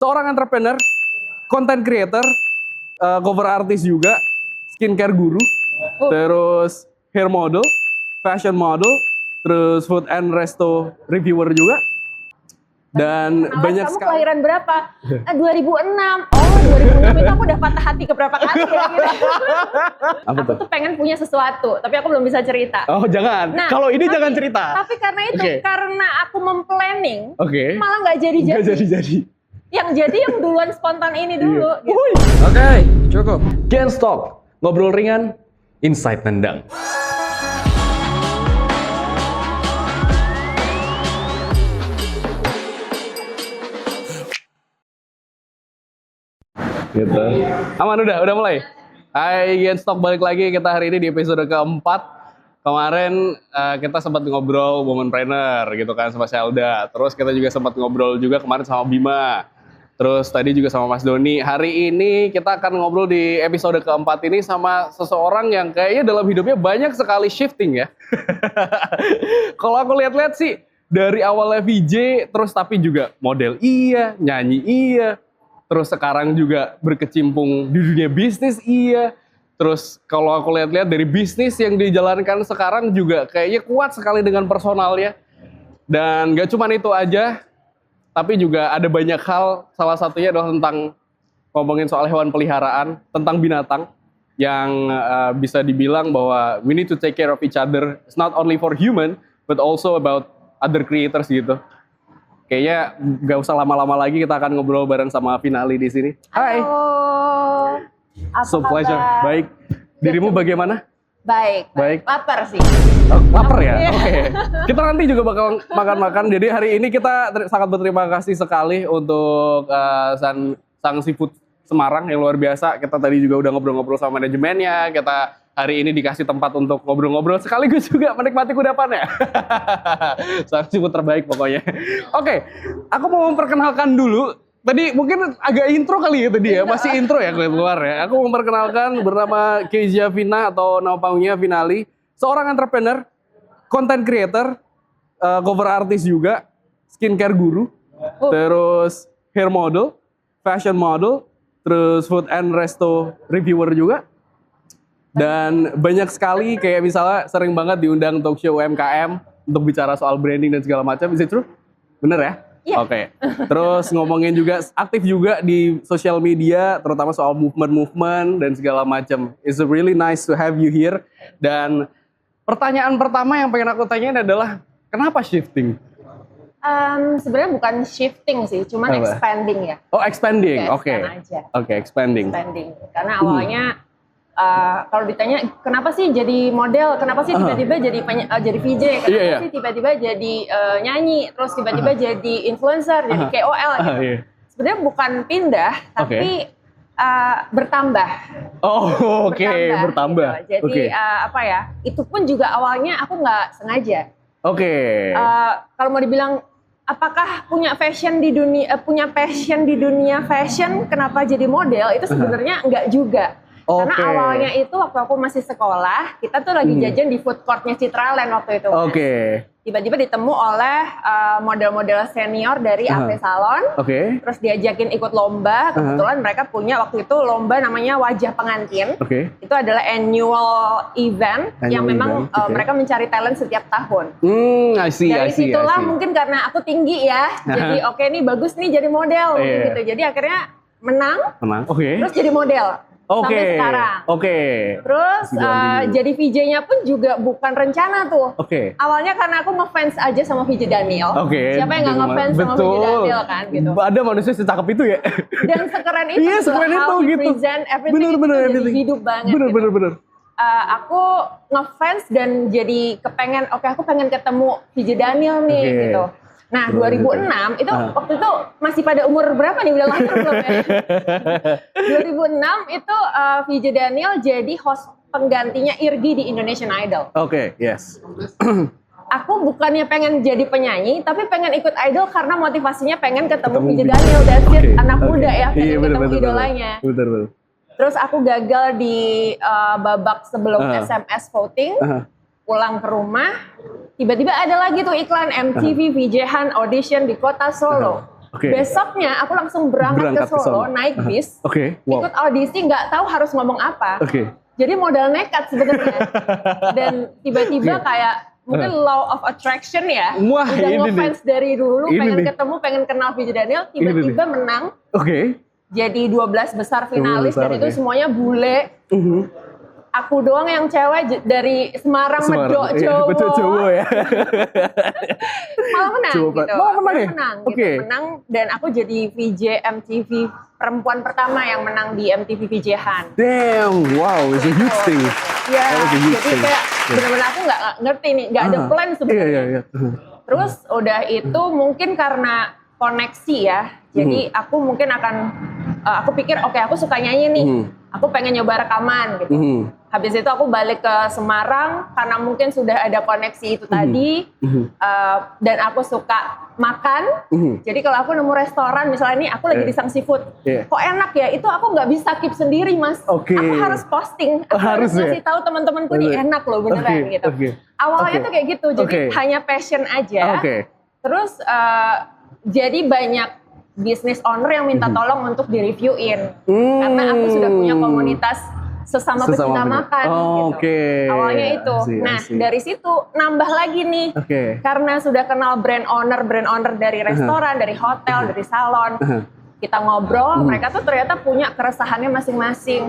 seorang entrepreneur, content creator, cover artist juga, skincare guru, terus hair model, fashion model, terus food and resto reviewer juga. Dan banyak kamu sekali. kelahiran berapa? 2006. Oh, 2006 itu aku udah patah hati keberapa kali ya gitu. Apa Aku tuh? tuh pengen punya sesuatu, tapi aku belum bisa cerita. Oh jangan. Nah, Kalau ini tapi- jangan cerita. Tapi karena itu, Oke. karena aku memplanning, Oke. malah nggak jadi-jadi. Nggak jadi-jadi. Yang jadi yang duluan spontan ini dulu. Gitu. Oke, cukup. Can't stop. Ngobrol ringan, insight nendang. Gitu. Aman udah mulai. Hai Genstock, balik lagi kita hari ini di episode keempat. Kemarin kita sempat ngobrol womanpreneur gitu kan sama Selda. Terus kita juga sempat ngobrol juga kemarin sama Bima. Terus tadi juga sama Mas Doni. Hari ini kita akan ngobrol di episode keempat ini sama seseorang yang kayaknya dalam hidupnya banyak sekali shifting ya. Kalau aku lihat-lihat sih dari awalnya VJ, terus tapi juga model iya, nyanyi iya. Terus sekarang juga berkecimpung di dunia bisnis iya. Terus kalau aku lihat-lihat dari bisnis yang dijalankan sekarang juga kayaknya kuat sekali dengan personalnya. Dan gak cuma itu aja, tapi juga ada banyak hal, salah satunya adalah tentang ngomongin soal hewan peliharaan, tentang binatang, yang bisa dibilang bahwa we need to take care of each other. It's not only for human, but also about other creators gitu. Kayaknya gak usah lama-lama lagi, kita akan ngobrol bareng sama Finali di sini. Hai. Halo. Apa So pleasure. kabar? Baik. Dirimu bagaimana? Baik. Baik. Lapar sih. Oh, lapar ya? Iya. Oke. Kita nanti juga bakal makan-makan. Jadi hari ini kita sangat berterima kasih sekali untuk Sang Seafood Semarang yang luar biasa. Kita tadi juga udah ngobrol-ngobrol sama manajemennya. Kita hari ini dikasih tempat untuk ngobrol-ngobrol sekaligus juga menikmati kudapannya. Sang Seafood terbaik pokoknya. Oke, aku mau memperkenalkan dulu. Tadi mungkin agak intro kali ya tadi ya, masih intro ya keluar ya. Aku memperkenalkan bernama Kezia Vina atau nama panggungnya Finali. Seorang entrepreneur, content creator, cover artist juga, skincare guru, terus hair model, fashion model, terus food and resto reviewer juga. Dan banyak sekali kayak misalnya sering banget diundang talk show UMKM untuk bicara soal branding dan segala macam. Is it true? Bener ya? Iya. Oke. Terus ngomongin juga, aktif juga di sosial media, terutama soal movement-movement dan segala macam. It's really nice to have you here. Dan pertanyaan pertama yang pengen aku tanyain adalah, kenapa shifting? Sebenarnya bukan shifting sih, cuman Apa? expanding ya. Oh, expanding. Oke. Expand aja. Oke, expanding. Expanding. Karena awalnya kalau ditanya kenapa sih jadi model, kenapa sih tiba-tiba jadi VJ, kenapa Iya, iya. sih tiba-tiba jadi nyanyi, terus tiba-tiba jadi influencer, jadi KOL gitu. Iya. Sebenarnya bukan pindah, tapi bertambah. Oh, oke, bertambah. Gitu. Jadi apa ya? Itu pun juga awalnya aku nggak sengaja. Oke. Kalau mau dibilang apakah punya passion di dunia fashion, kenapa jadi model? Itu sebenarnya enggak juga. Karena Oke. awalnya itu waktu aku masih sekolah, kita tuh lagi jajan di food courtnya Citraland waktu itu. Oke. Tiba-tiba ditemu oleh model-model senior dari AV Salon. Oke. Terus diajakin ikut lomba. Kebetulan mereka punya waktu itu lomba namanya Wajah Pengantin. Oke. Itu adalah annual event yang Annual memang event, oke. mereka mencari talent setiap tahun. I see. Dari situlah mungkin karena aku tinggi ya, jadi oke nih bagus nih jadi model Iya. gitu. Jadi akhirnya menang, Tenang. Oke. terus jadi model Oke. sampai sekarang. Oke. Terus Masih jalan tinggi. jadi VJ-nya pun juga bukan rencana tuh. Oke. Awalnya karena aku ngefans aja sama VJ Daniel. Oke. Siapa yang nggak ngefans sama VJ Daniel kan gitu. Ada manusia secakep itu ya. Dan sekeren itu, Iya, gitu, sekeren itu how he gitu. present everything Bener, itu bener, jadi everything. hidup banget. Bener, gitu. bener. Aku ngefans dan jadi kepengen, aku pengen ketemu VJ Daniel nih Oke. gitu. Nah, 2006 itu waktu itu masih pada umur berapa nih, udah lahir belum ya? 2006 itu VJ Daniel jadi host penggantinya Irgi di Indonesian Idol. Oke, yes. Aku bukannya pengen jadi penyanyi, tapi pengen ikut idol karena motivasinya pengen ketemu Ketemu VJ VJ. Daniel, that's it, Oke, anak oke. muda ya, pengen Iya, ketemu bener. idolanya. Bener. Terus aku gagal di babak sebelum SMS voting. Pulang ke rumah, tiba-tiba ada lagi tuh iklan MTV VJ Han audition di kota Solo. Oke. Besoknya aku langsung berangkat ke Solo, naik bis, Oke, wow. ikut audisi, nggak tahu harus ngomong apa. Oke. Jadi modal nekat sebenarnya. Dan tiba-tiba kayak mungkin law of attraction ya. Wah, udah ini ngefans dari dulu, Ini pengen nih. ketemu, pengen kenal VJ Daniel, tiba-tiba menang. Oke. Jadi 12 besar finalis, 12 besar, dan itu oke. semuanya bule. Aku doang yang cewek dari Semarang, Medok, Iya, Jowo. betul Jowo ya. Malah menang Coba. gitu. Malah menang ya? Menang, Oke. gitu. Menang, dan aku jadi VJ MTV perempuan pertama yang menang di MTV VJ Han. Damn, wow, it's a huge thing. Iya, That was a huge jadi thing. kayak benar-benar aku nggak ngerti nih, nggak ada plan sebenarnya. Iya. Terus udah itu mungkin karena koneksi ya, jadi aku mungkin akan, aku pikir oke, aku suka nyanyi nih, aku pengen nyoba rekaman gitu. Habis itu aku balik ke Semarang karena mungkin sudah ada koneksi itu tadi, dan aku suka makan. Jadi kalau aku nemu restoran, misalnya nih aku lagi di Sang Seafood, kok enak ya? Itu aku nggak bisa keep sendiri, Mas. Oke. Aku harus posting, aku harus Harus ya? ngasih tahu teman-temanku nih enak loh beneran gitu. Awalnya tuh kayak gitu, jadi hanya passion aja. Terus jadi banyak business owner yang minta tolong untuk di-reviewin, karena aku sudah punya komunitas sesama pecinta makan gitu. Awalnya itu. Nah, dari situ nambah lagi nih. Karena sudah kenal brand owner dari restoran, dari hotel, dari salon. Kita ngobrol, mereka tuh ternyata punya keresahannya masing-masing.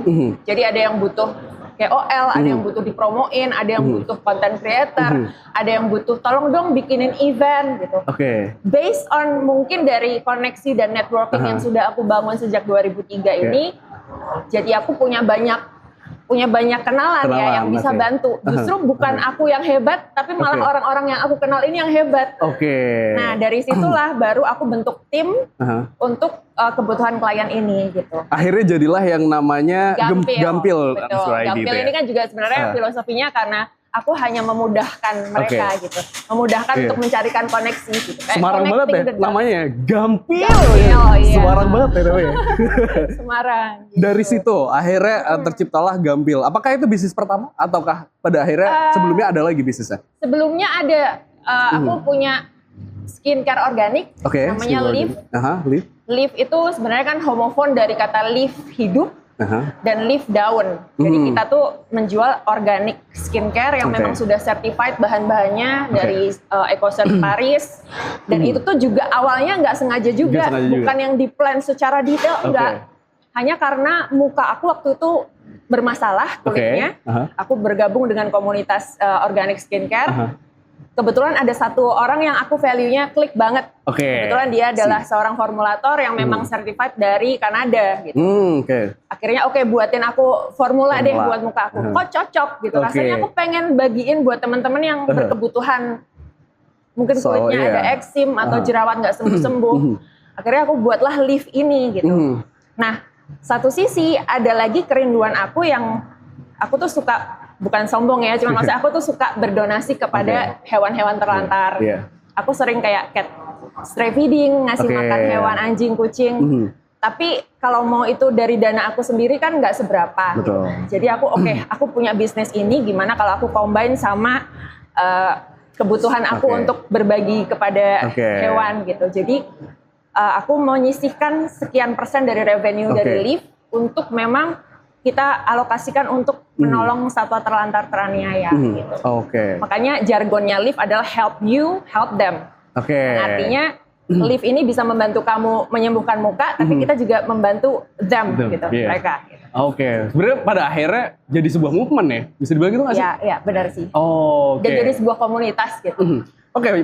Jadi ada yang butuh KOL, ada yang butuh dipromoin, ada yang butuh content creator, ada yang butuh tolong dong bikinin event gitu. Based on mungkin dari koneksi dan networking yang sudah aku bangun sejak 2003 ini, jadi aku punya banyak kenalan ya yang bisa bantu. Justru bukan aku yang hebat, tapi malah orang-orang yang aku kenal ini yang hebat. Nah, dari situlah baru aku bentuk tim untuk kebutuhan klien ini gitu. Akhirnya jadilah yang namanya Gampil. Betul. Gampil ini kan juga sebenarnya filosofinya karena aku hanya memudahkan mereka gitu. Memudahkan untuk mencarikan koneksi gitu. Semarang banget ya namanya, Gampil. Iya. Semarang banget ya namanya. Semarang. Gitu. Dari situ akhirnya terciptalah Gampil. Apakah itu bisnis pertama ataukah pada akhirnya sebelumnya ada lagi bisnisnya? Sebelumnya ada, aku punya skincare organik namanya Live. Live. Live itu sebenarnya kan homofon dari kata live hidup dan live daun. Jadi kita tuh menjual organic skincare yang memang sudah certified bahan-bahannya dari EcoCert Paris. Dan itu tuh juga awalnya nggak sengaja juga, bukan yang di-plan secara detail, enggak. Hanya karena muka aku waktu itu bermasalah kulitnya. Aku bergabung dengan komunitas organic skincare. Kebetulan ada satu orang yang aku value-nya klik banget. Kebetulan dia adalah seorang formulator yang memang certified dari Kanada gitu. Akhirnya buatin aku formula deh buat muka aku. Kok cocok gitu. Rasanya aku pengen bagiin buat teman-teman yang berkebutuhan. Mungkin kulitnya ada eksim atau jerawat nggak sembuh-sembuh. Akhirnya aku buatlah Live ini gitu. Nah, satu sisi ada lagi kerinduan aku yang aku tuh suka, bukan sombong ya, cuma maksud aku tuh suka berdonasi kepada hewan-hewan terlantar. Aku sering kayak cat stray feeding, ngasih makan hewan anjing, kucing. Tapi kalau mau itu dari dana aku sendiri kan nggak seberapa. Jadi aku aku punya bisnis ini, gimana kalau aku combine sama kebutuhan aku untuk berbagi kepada hewan gitu. Jadi aku mau nyisihkan sekian persen dari revenue dari Live untuk memang kita alokasikan untuk menolong satwa terlantar teraniaya gitu. Makanya jargonnya Live adalah help you, help them. Artinya Live ini bisa membantu kamu menyembuhkan muka, tapi kita juga membantu them gitu, mereka. Gitu. Sebenarnya pada akhirnya jadi sebuah movement ya, bisa dibilang gitu nggak sih? Iya, benar sih. Dan jadi sebuah komunitas gitu.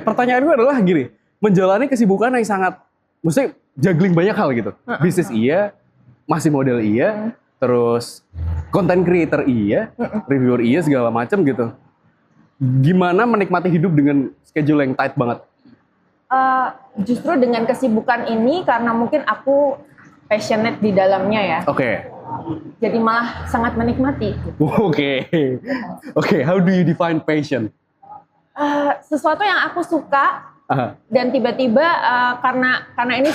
Pertanyaan gue adalah gini, menjalani kesibukan yang sangat, maksudnya juggling banyak hal gitu. Bisnis iya, masih model iya, terus content creator iya, reviewer iya, segala macam gitu. Gimana menikmati hidup dengan schedule yang tight banget? Justru dengan kesibukan ini karena mungkin aku passionate di dalamnya ya. Jadi malah sangat menikmati. How do you define passion? Sesuatu yang aku suka dan tiba-tiba karena ini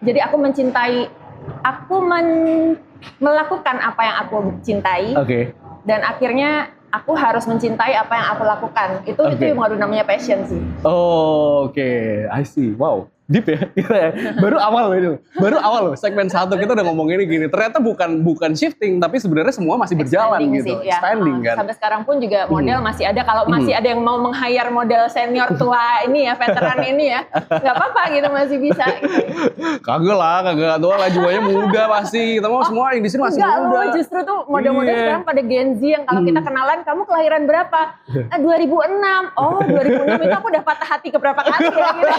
jadi aku mencintai, melakukan apa yang aku cintai, dan akhirnya aku harus mencintai apa yang aku lakukan. Itu yang namanya passion sih. I see. Wow. Deep ya, kita ya. Baru awal loh, segmen 1 kita udah ngomong ini gini. Ternyata bukan shifting, tapi sebenarnya semua masih berjalan gitu, sih, ya. expanding kan. Sampai sekarang pun juga model masih ada. Kalau masih ada yang mau meng-hire model senior tua ini ya, veteran ini ya, nggak apa-apa gitu, masih bisa. Gitu. Kagak tua lah, jiwanya muda pasti. Kita mau semua yang di sini masih Enggak muda. loh, justru tuh model-model sekarang pada Gen Z yang kalau kita kenalan, kamu kelahiran berapa? 2006. Oh, 2006 itu aku udah patah hati keberapa kali ya gitu.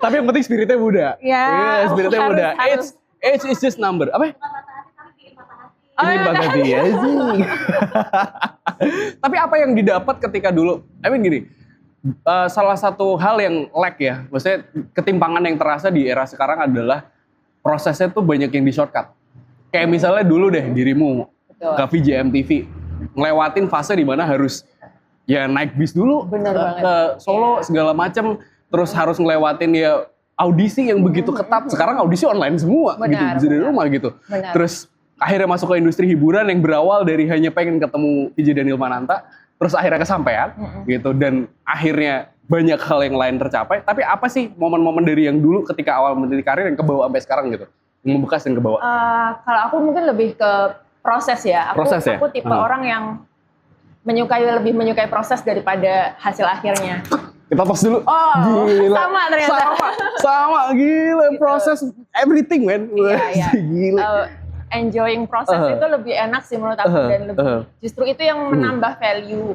Tapi yang penting spiritnya muda. Ya, Spiritnya harus, muda. harus. Age is just number. Apa? Oh, Ini iya, banget kan? dia sih. Tapi apa yang didapat ketika dulu? Gini, salah satu hal yang lag ya, maksudnya ketimpangan yang terasa di era sekarang adalah prosesnya tuh banyak yang di shortcut. Kayak misalnya dulu deh dirimu Betul. ke VJ MTV, ngelewatin fase di mana harus ya naik bis dulu Bener banget. ke Solo segala macam, terus harus ngelewatin ya audisi yang begitu ketat. Sekarang audisi online semua gitu, Benar, bisa dari benar. rumah gitu. Benar. Terus akhirnya masuk ke industri hiburan yang berawal dari hanya pengen ketemu VJ Daniel Mananta, terus akhirnya kesampaian gitu, dan akhirnya banyak hal yang lain tercapai. Tapi apa sih momen-momen dari yang dulu ketika awal meniti karir yang kebawa sampai sekarang gitu, yang membekas dan kebawa? Kalau aku mungkin lebih ke proses ya. Proses ya? Aku tipe orang yang lebih menyukai proses daripada hasil akhirnya. Kita tos dulu. Oh, Gila. sama ternyata. Sama, gila. Gitu. Proses everything, man. Iya. Gila. Enjoying proses itu lebih enak sih menurut aku, dan lebih justru itu yang menambah value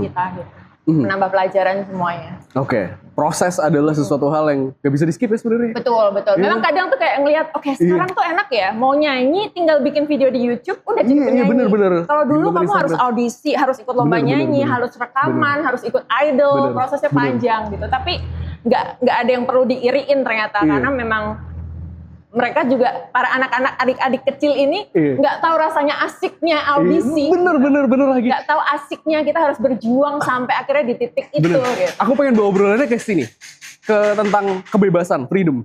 kita gitu. Menambah pelajaran semuanya. Oke. Proses adalah sesuatu hal yang gak bisa di skip ya sebenarnya. Betul. Memang kadang tuh kayak ngelihat, oke, sekarang tuh enak ya, mau nyanyi tinggal bikin video di YouTube udah jadi penyanyi. bener. Kalau dulu Bener, kamu harus audisi, harus ikut lomba nyanyi, harus rekaman, harus ikut idol, prosesnya panjang gitu. Tapi nggak ada yang perlu diiriin ternyata, karena memang mereka juga, para anak-anak adik-adik kecil ini nggak tahu rasanya asiknya audisi. Bener lagi. Nggak tahu asiknya kita harus berjuang sampai akhirnya di titik itu. Gitu. Aku pengen bawa obrolannya ke sini, ke tentang kebebasan, freedom.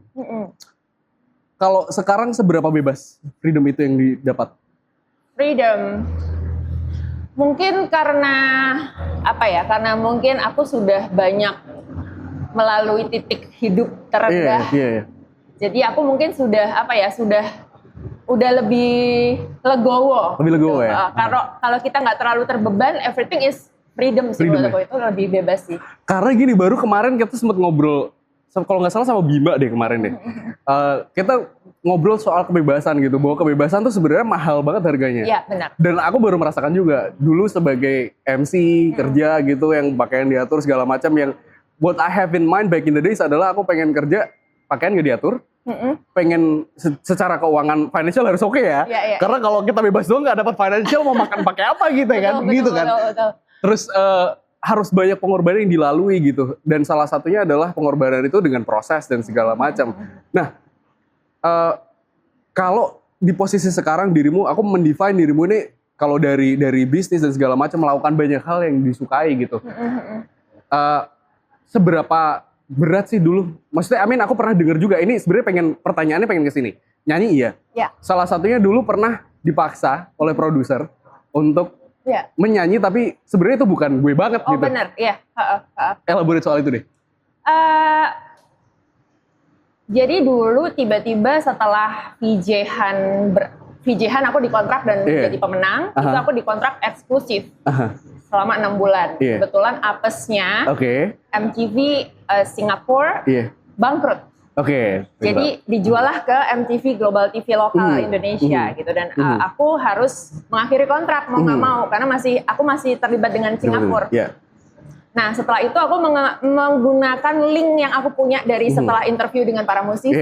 Kalau sekarang seberapa bebas freedom itu yang didapat? Freedom, mungkin karena apa ya? Karena mungkin aku sudah banyak melalui titik hidup terendah. Iya. Jadi aku mungkin sudah udah lebih legowo. Lebih legowo ya. Kalau kita nggak terlalu terbeban, everything is freedom sih menurut aku, itu lebih bebas sih. Karena gini, baru kemarin kita sempat ngobrol, kalau nggak salah sama Bima deh kemarin deh. Kita ngobrol soal kebebasan gitu, bahwa kebebasan tuh sebenarnya mahal banget harganya. Iya, benar. Dan aku baru merasakan juga dulu sebagai MC kerja gitu, yang pakaian diatur segala macam, yang what I have in mind back in the days adalah aku pengen kerja pakaian nggak diatur. Pengen secara keuangan financial harus oke ya. Iya. Karena kalau kita bebas doang nggak dapat financial, mau makan pakai apa gitu kan, kan. Betul. Terus harus banyak pengorbanan yang dilalui gitu, dan salah satunya adalah pengorbanan itu dengan proses dan segala macam. Nah, kalau di posisi sekarang dirimu, aku mendefine dirimu ini kalau dari bisnis dan segala macam melakukan banyak hal yang disukai gitu. Seberapa berat sih dulu? Maksudnya, aku pernah dengar juga, ini sebenarnya pertanyaannya pengen ke sini. Nyanyi iya? Ya. Salah satunya dulu pernah dipaksa oleh produser untuk menyanyi, tapi sebenarnya itu bukan gue banget gitu. Oh benar, iya. Elaborate soal itu deh. Jadi dulu tiba-tiba setelah VJ-han aku dikontrak dan jadi pemenang, itu aku dikontrak eksklusif. Selama 6 bulan. Kebetulan apesnya MTV Singapura bangkrut. Jadi dijualah ke MTV Global TV lokal Indonesia gitu, dan aku harus mengakhiri kontrak mau nggak mau, karena aku masih terlibat dengan Singapura. Nah, setelah itu aku menggunakan link yang aku punya dari setelah interview dengan para musisi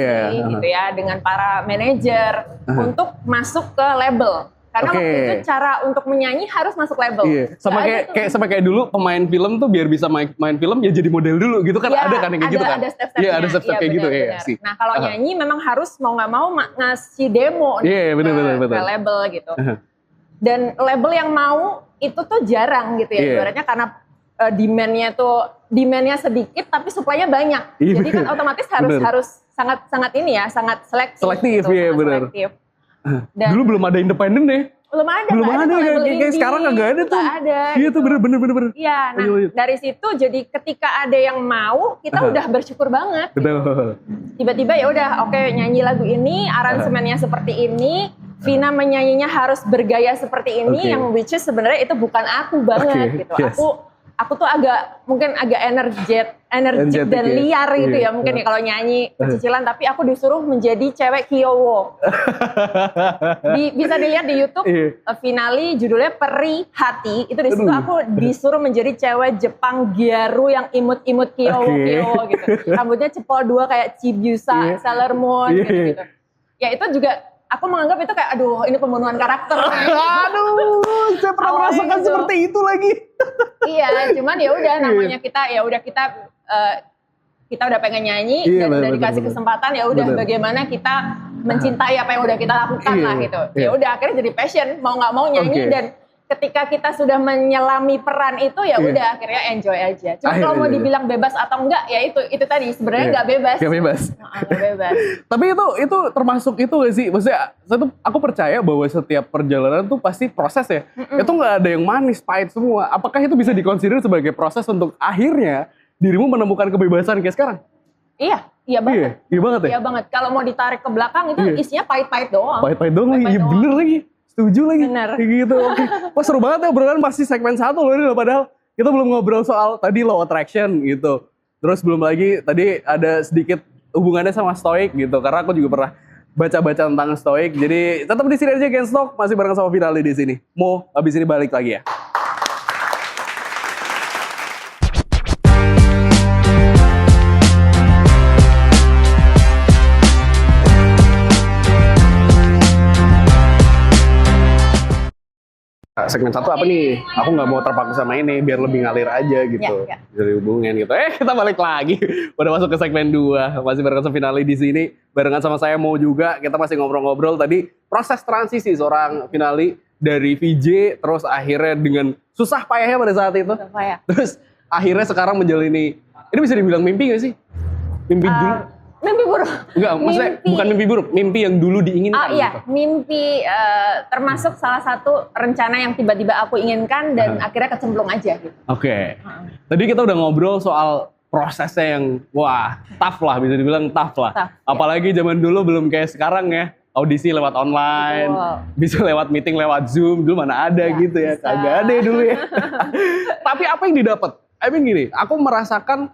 gitu ya, dengan para manajer untuk masuk ke label. Karena waktu itu cara untuk menyanyi harus masuk label. Sama kayak dulu pemain film tuh biar bisa main film ya jadi model dulu gitu kan, ada kan yang kayak gitu kan. Ada step-stepnya. Iya, ada step-step kayak gitu ya. Nah, kalau nyanyi memang harus mau nggak mau ngasih demo ke label gitu. Dan label yang mau itu tuh jarang gitu ya. Ibaratnya karena demand-nya sedikit tapi supply-nya banyak. Jadi kan otomatis harus sangat selektif. Selektif, iya benar. Dan dulu belum ada independen deh. Belum ada kayak sekarang kagak ada tuh. Nggak ada. Iya tuh bener. Iya, nah dari situ jadi ketika ada yang mau, kita udah bersyukur banget. Betul. Tiba-tiba ya udah, oke, nyanyi lagu ini, aransemennya seperti ini, Vina menyanyinya harus bergaya seperti ini, yang which is sebenarnya itu bukan aku banget gitu. Yes. Aku tuh mungkin agak energetik dan liar gitu ya mungkin ya kalau nyanyi pecicilan, tapi aku disuruh menjadi cewek Kyowo. Bisa dilihat di YouTube, finale judulnya Peri Hati, itu di situ aku disuruh menjadi cewek Jepang Gyaru yang imut-imut Kyowo gitu. Rambutnya cepol 2 kayak Chibiusa, Sailor Moon gitu. Ya itu juga aku menganggap itu kayak aduh ini pembunuhan karakter. Aduh, saya pernah merasakan gitu. seperti itu lagi. Iya, cuman ya udah namanya kita udah pengen nyanyi dan udah dikasih kesempatan, ya udah bagaimana kita mencintai apa yang udah kita lakukan lah gitu. Ya udah akhirnya jadi passion, mau nggak mau nyanyi dan ketika kita sudah menyelami peran itu ya udah akhirnya enjoy aja. Cuma kalau mau dibilang bebas atau enggak ya itu tadi sebenarnya nggak bebas. Nggak bebas. Nggak bebas. Tapi itu termasuk itu gak sih? Maksudnya aku percaya bahwa setiap perjalanan tuh pasti proses ya. Itu nggak ada yang manis, pahit semua. Apakah itu bisa dikonsider sebagai proses untuk akhirnya dirimu menemukan kebebasan kayak sekarang? Iya banget. Iya banget ya? Iya banget. Kalau mau ditarik ke belakang itu isinya pahit-pahit doang. Pahit-pahit doang lagi, iya bener lagi. Setuju lagi. Bener. Kayak gitu, oke. Wah seru banget ya obrolan masih segmen 1 loh ini loh, padahal kita belum ngobrol soal tadi law attraction gitu. Terus belum lagi tadi ada sedikit hubungannya sama stoik gitu, karena aku juga pernah baca-baca tentang stoik. Jadi tetap di sini aja Gens Talk, masih bareng sama Finale di sini. Mau habis ini balik lagi ya. Segmen 1 apa nih? Aku nggak mau terpaku sama ini, biar lebih ngalir aja gitu. Dari hubungan gitu. Kita balik lagi. Udah masuk ke segmen 2. Masih barengan sama Finale di sini. Barengan sama saya Mo juga. Kita masih ngobrol-ngobrol tadi proses transisi seorang Finale dari VJ terus akhirnya dengan susah payahnya pada saat itu. Terus akhirnya sekarang menjalani, ini bisa dibilang mimpi gak sih? Mimpi dulu? Mimpi buruk. Enggak, maksudnya bukan mimpi buruk, mimpi yang dulu diinginkan. Oh iya, gitu. Mimpi termasuk salah satu rencana yang tiba-tiba aku inginkan dan akhirnya kecemplung aja gitu. Oke. Tadi kita udah ngobrol soal prosesnya yang wah, tough lah, bisa dibilang tough lah. Apalagi zaman dulu belum kayak sekarang ya. Audisi lewat online, bisa lewat meeting lewat Zoom, dulu mana ada gitu ya. Kagak ada dulu ya. Tapi apa yang didapat? I mean gini, aku merasakan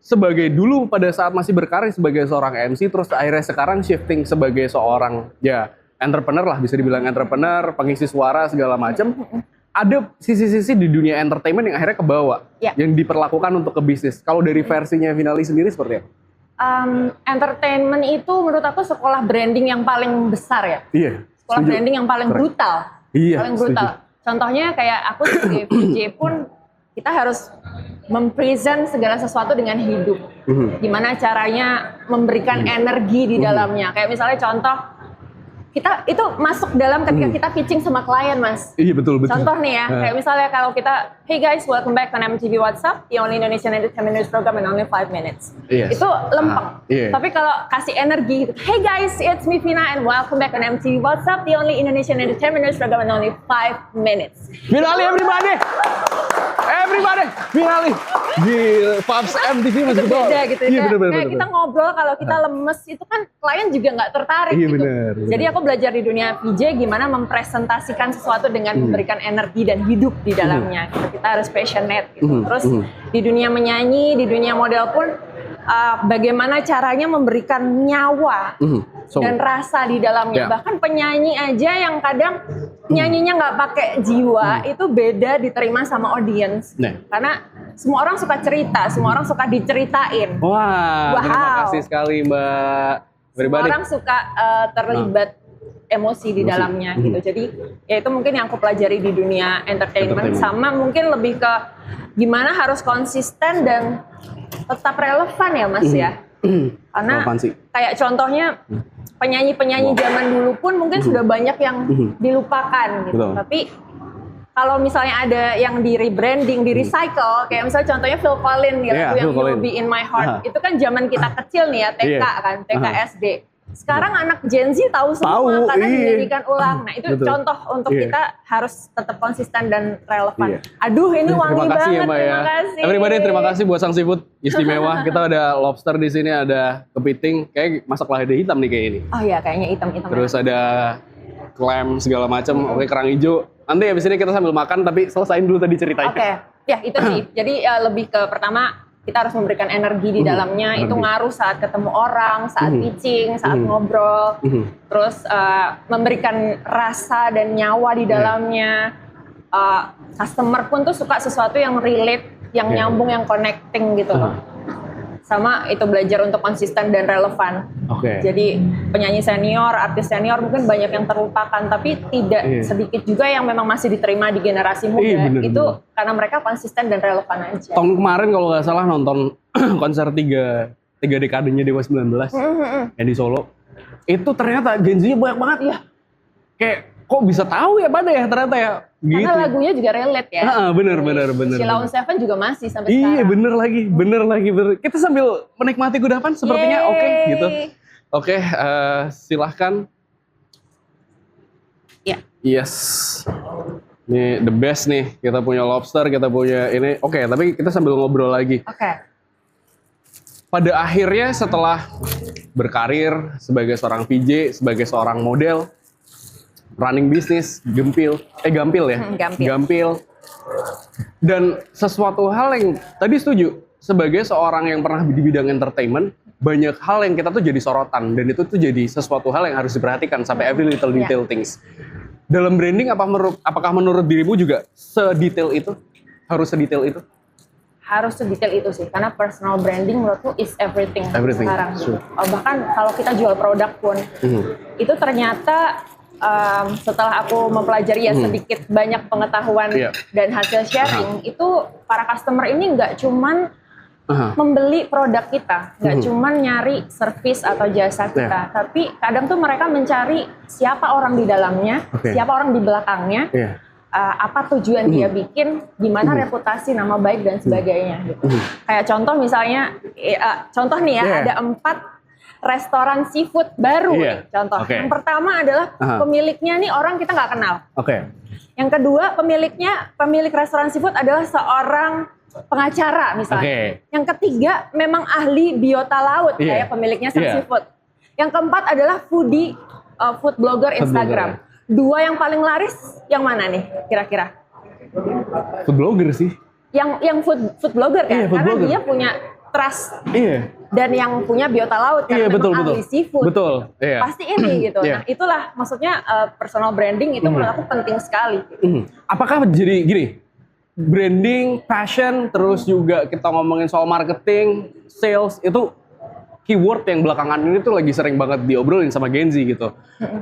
sebagai dulu pada saat masih berkarir sebagai seorang MC, terus akhirnya sekarang shifting sebagai seorang ya entrepreneur lah, bisa dibilang entrepreneur, pengisi suara segala macam. Ada sisi-sisi di dunia entertainment yang akhirnya kebawa, yang diperlakukan untuk ke bisnis. Kalau dari versinya Finale sendiri seperti apa? Entertainment itu menurut aku sekolah branding yang paling besar ya. Iya. Sekolah branding yang paling brutal. Iya. Paling brutal. Contohnya kayak aku sebagai VJ pun kita harus mempresent segala sesuatu dengan hidup. Gimana caranya memberikan energi di dalamnya. Kayak misalnya contoh, kita itu masuk dalam ketika kita pitching sama klien, Mas. Iya, betul. Contoh nih ya, kayak misalnya kalau kita, hey guys, welcome back on MTV WhatsApp, the only Indonesian entertainment news program in only 5 minutes. Yes. Itu lempeng. Tapi kalau kasih energi gitu, hey guys, it's me Vina and welcome back on MTV WhatsApp, the only Indonesian entertainment news program in only 5 minutes. Finale everybody! Everybody! Finale! Gila, Pops MTV masih betul. Beda gitu. Iya, kayak kita ngobrol, kalau kita lemes, itu kan klien juga nggak tertarik iya, gitu. Bener. Jadi aku belajar di dunia VJ gimana mempresentasikan sesuatu dengan memberikan energi dan hidup di dalamnya. Gitu. Kita harus passionate gitu. Terus di dunia menyanyi, di dunia model pun bagaimana caranya memberikan nyawa dan rasa di dalamnya. Bahkan penyanyi aja yang kadang nyanyinya nggak pakai jiwa itu beda diterima sama audience. Karena semua orang suka cerita, semua orang suka diceritain. Wah, terima kasih sekali Mbak. Semua orang suka terlibat emosi di dalamnya gitu. Jadi ya itu mungkin yang aku pelajari di dunia entertainment. Sama mungkin lebih ke gimana harus konsisten dan tetap relevan ya Mas ya. Karena kayak contohnya penyanyi-penyanyi zaman dulu pun mungkin sudah banyak yang dilupakan gitu. Tapi kalau misalnya ada yang di rebranding, di recycle, kayak misalnya contohnya Phil Collins gitu, yang You Will Be In My Heart. Itu kan zaman kita kecil nih ya, TK kan, TK SD. Sekarang anak Gen Z tahu semua Tahu, karena iya. dinyanyikan ulang. Nah itu Betul. contoh untuk Iya. kita harus tetap konsisten dan relevan. Iya. Aduh ini wangi Terima kasih banget, ya Mbak ya. terima kasih. Everybody terima kasih buat Sang Seafood istimewa. Kita ada lobster di sini, ada kepiting. Kayak masak lada hitam nih kayak ini. Oh iya kayaknya hitam-hitam. Terus ada clam segala macam. Oke, kerang hijau. Nanti habis ini kita sambil makan tapi selesain dulu tadi ceritanya. Oke, ya itu sih. Jadi lebih ke pertama kita harus memberikan energi di dalamnya. Itu ngaruh saat ketemu orang, saat pitching, saat ngobrol. Terus memberikan rasa dan nyawa di dalamnya. Customer pun tuh suka sesuatu yang relate, yang nyambung, yang connecting gitu loh. Sama itu belajar untuk konsisten dan relevan. Oke. Jadi penyanyi senior, artis senior mungkin banyak yang terlupakan, tapi tidak sedikit juga yang memang masih diterima di generasi muda. Iya, bener, itu karena mereka konsisten dan relevan aja. Tahun kemarin kalau nggak salah nonton konser tiga dekadenya Dewa 19 yang di Solo. Itu ternyata Gen Z banyak banget ya. Kayak kok bisa tahu ya pada ya ternyata ya. Gitu. Karena lagunya juga relate ya. Bener. Sheila on Seven juga masih sampai Iya sekarang. bener lagi. Kita sambil menikmati kudapan sepertinya oke gitu. Oke, silahkan. Ya. Yes. Ini the best nih. Kita punya lobster, kita punya ini. Oke, tapi kita sambil ngobrol lagi. Oke. Pada akhirnya setelah berkarir sebagai seorang VJ, sebagai seorang model, running bisnis, gampil ya. Gampil. Dan sesuatu hal yang tadi setuju, sebagai seorang yang pernah di bidang entertainment, banyak hal yang kita tuh jadi sorotan dan itu tuh jadi sesuatu hal yang harus diperhatikan sampai every little detail things. Dalam branding apakah menurut dirimu juga sedetail itu? Harus sedetail itu? Harus sedetail itu sih, karena personal branding menurutku is everything sekarang. Sure. Bahkan kalau kita jual produk pun, itu ternyata setelah aku mempelajari ya sedikit banyak pengetahuan dan hasil sharing, itu para customer ini nggak cuman membeli produk kita, nggak cuman nyari service atau jasa kita, tapi kadang tuh mereka mencari siapa orang di dalamnya, siapa orang di belakangnya, apa tujuan dia bikin, gimana reputasi, nama baik dan sebagainya. Gitu. Kayak contoh misalnya, contoh nih ya, ada 4 restoran seafood baru nih, contoh. Yang pertama adalah pemiliknya nih orang kita nggak kenal. Yang kedua pemilik restoran seafood adalah seorang pengacara misalnya. Yang ketiga memang ahli biota laut kayak pemiliknya Sang Seafood. Yang keempat adalah foodie, food blogger Instagram. Dua yang paling laris yang mana nih kira-kira? Food blogger sih. Yang food blogger kan, karena dia punya trust. Dan yang punya biota laut kan memang ahli seafood. Pasti ini gitu. Nah, itulah maksudnya personal branding itu menurut aku penting sekali. Apakah jadi gini? Branding, passion, terus juga kita ngomongin soal marketing, sales, itu keyword yang belakangan ini tuh lagi sering banget diobrolin sama Gen Z gitu.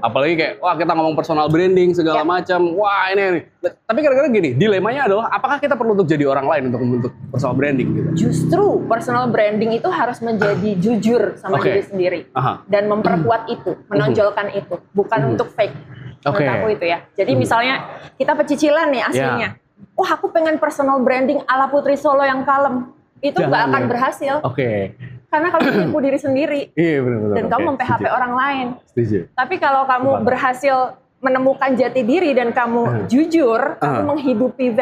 Apalagi kayak, wah kita ngomong personal branding segala macam, wah ini. Tapi kadang-kadang gini, dilemanya adalah apakah kita perlu untuk jadi orang lain untuk membentuk personal branding gitu? Justru personal branding itu harus menjadi jujur sama diri sendiri. Dan memperkuat itu, menonjolkan itu. Bukan untuk fake. Menurut aku itu ya. Jadi misalnya kita pecicilan nih aslinya. Wah aku pengen personal branding ala Putri Solo yang kalem. Itu nggak akan berhasil. Karena kamu tipu diri sendiri. Benar-benar. Dan kamu mem-PHP orang lain. Setuju. Tapi kalau kamu berhasil menemukan jati diri dan kamu jujur, kamu menghidupi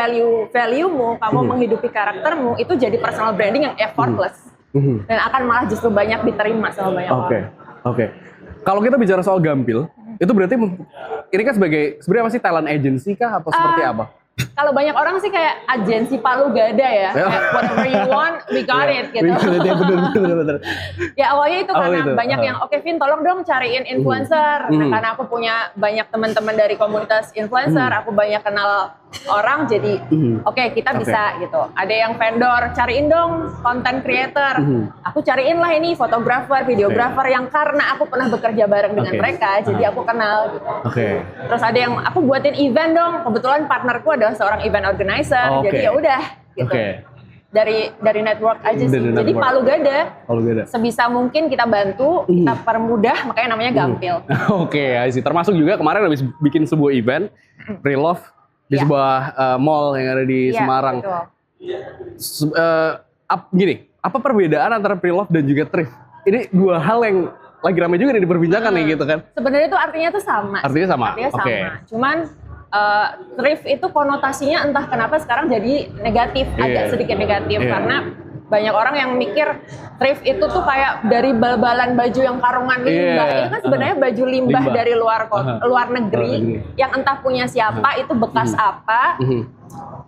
value-mu, kamu menghidupi karaktermu, itu jadi personal branding yang effortless. Dan akan malah justru banyak diterima sama banyak orang. Kalau kita bicara soal Gampil, itu berarti ini kan sebenarnya masih talent agency kah atau seperti apa? Kalau banyak orang sih kayak agensi Palu Gada ya, kayak whatever you want, we got it gitu. Bener. Ya awalnya itu karena banyak yang, oke Vin tolong dong cariin influencer. Nah karena aku punya banyak teman-teman dari komunitas influencer, aku banyak kenal orang, jadi oke, kita bisa gitu. Ada yang vendor, cariin dong content creator. Aku cariin lah ini fotografer, videografer yang karena aku pernah bekerja bareng dengan mereka, jadi aku kenal gitu. Terus ada yang aku buatin event dong, kebetulan partnerku adalah seorang event organizer, jadi ya udah gitu. Dari network aja sih. Jadi Palu Gada, sebisa mungkin kita bantu, kita permudah, makanya namanya Gampil. Termasuk juga kemarin habis bikin sebuah event, Pre-Love, di sebuah mall yang ada di Semarang. Gini, apa perbedaan antara Pre-Love dan juga thrift? Ini dua hal yang lagi ramai juga nih diperbincangkan nih gitu kan. Sebenarnya tuh artinya tuh sama. Artinya sama. Artinya Oke. sama. Cuman thrift itu konotasinya entah kenapa sekarang jadi negatif, agak sedikit negatif karena banyak orang yang mikir thrift itu tuh kayak dari bal-balan baju yang karungan limbah. Itu kan sebenarnya baju limbah dari luar negeri yang entah punya siapa, itu bekas apa.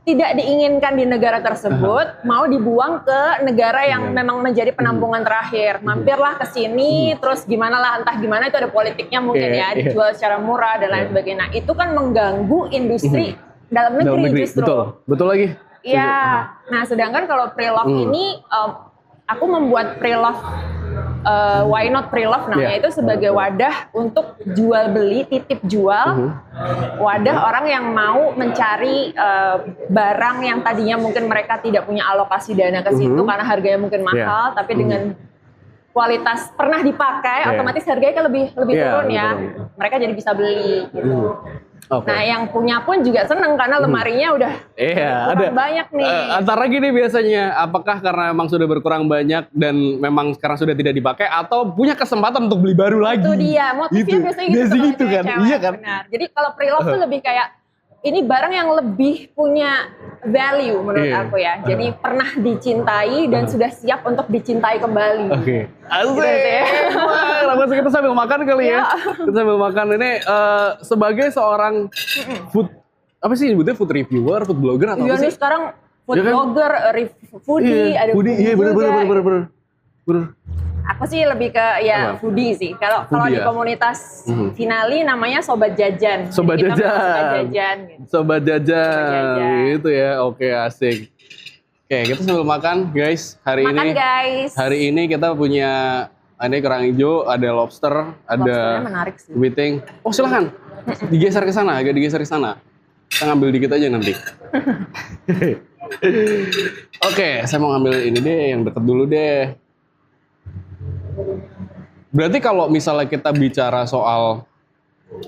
Tidak diinginkan di negara tersebut, mau dibuang ke negara yang memang menjadi penampungan terakhir. Mampirlah ke sini, terus gimana lah, entah gimana itu ada politiknya mungkin ya, dijual secara murah dan lain sebagainya. Nah, itu kan mengganggu industri dalam negeri justru. Betul lagi. Iya. Nah, sedangkan kalau pre-love ini, aku membuat pre-love, why not pre-love namanya itu sebagai wadah untuk jual beli, titip jual, wadah orang yang mau mencari barang yang tadinya mungkin mereka tidak punya alokasi dana ke situ karena harganya mungkin mahal, tapi dengan kualitas pernah dipakai, otomatis harganya kan lebih turun ya. Mereka jadi bisa beli gitu. Nah, yang punya pun juga seneng karena lemarinya udah kurang banyak nih. Antara gini biasanya, apakah karena memang sudah berkurang banyak dan memang sekarang sudah tidak dipakai, atau punya kesempatan untuk beli baru lagi? Itu dia, motifnya biasanya gitu kan? Cewek, Iya kan? benar. Jadi kalau pre-love tuh lebih kayak, ini barang yang lebih punya value menurut aku ya. Jadi pernah dicintai dan sudah siap untuk dicintai kembali. Oke. Asik. Gitu Wah, langsung kita sambil makan kali ya. Kita sambil makan ini sebagai seorang food, apa sih nyebutnya, food reviewer, food blogger atau apa Iya nih sih? sekarang food blogger, foodie, ada foodie, foodie juga. bener. Aku sih lebih ke foodie sih. Kalau di komunitas Finali namanya Sobat Jajan. Sobat Jadi kita Jajan. Sobat Jajan gitu. Sobat jajan, jajan. gitu ya. Oke, asik. Oke, kita sambil makan, guys. Makan guys. Hari ini kita punya ini kerang hijau, ada lobster, ada Lobsternya menarik sih. kepiting. Oh, silahkan. Digeser ke sana, agak digeser ke sana. Kita ngambil dikit aja nanti. Oke, saya mau ngambil ini deh, yang deket dulu deh. Berarti kalau misalnya kita bicara soal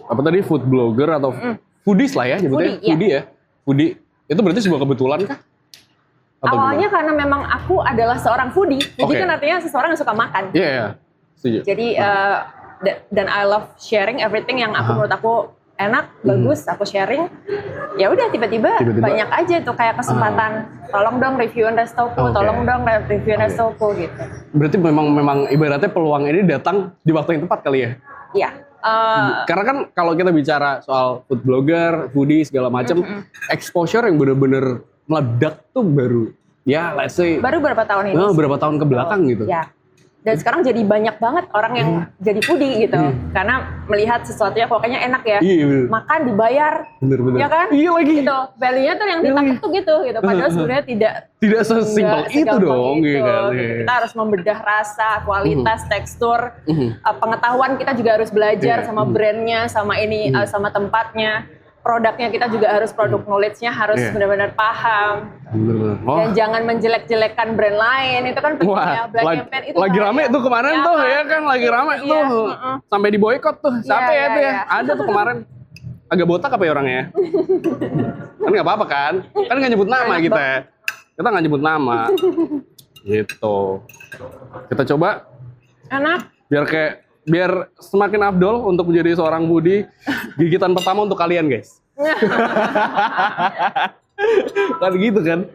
apa tadi, food blogger atau foodies lah ya nyebutnya, foodie ya. Foodie itu berarti sebuah kebetulan kah? Atau Awalnya karena memang aku adalah seorang foodie. Foodie kan artinya seseorang yang suka makan. Iya. Setuju. Jadi dan I love sharing everything yang menurut aku enak, bagus, aku sharing. Ya udah tiba-tiba banyak aja tuh kayak kesempatan, tolong dong reviewin restoku, tolong dong reviewin restoku gitu. Berarti memang ibaratnya peluang ini datang di waktu yang tepat kali ya? Iya. Karena kan kalau kita bicara soal food blogger, foodie segala macam, exposure yang bener-bener meledak tuh baru, ya let's say baru berapa tahun ini? Berapa tahun ke belakang gitu. Ya. Dan sekarang jadi banyak banget orang yang jadi foodie gitu, karena melihat sesuatunya kok kayaknya enak ya, makan dibayar, bener-bener. Ya kan? Iya lagi. Gitu. Value-nya tuh yang ditangkap tuh gitu. Padahal sebenarnya tidak sesimpel itu dong. Gitu. Gitu. Kita harus membedah rasa, kualitas, tekstur, pengetahuan kita juga harus belajar sama brandnya, sama ini, sama tempatnya. Produknya kita juga harus knowledge-nya harus benar-benar paham. Dan jangan menjelek-jelekkan brand lain, itu kan penting ya. Black campaign itu lagi rame tuh kemarin tuh ya kan, lagi rame tuh. Sampai di boykot tuh. Siapa ya itu ya? Ada tuh kemarin. Agak botak apa ya orangnya? Kan nggak apa-apa kan? Kan nggak nyebut nama kita. Kita nggak nyebut nama. Gitu. Kita coba. Enak. Biar semakin afdol untuk menjadi seorang foodie. Gigitan pertama untuk kalian guys. Kan gitu kan.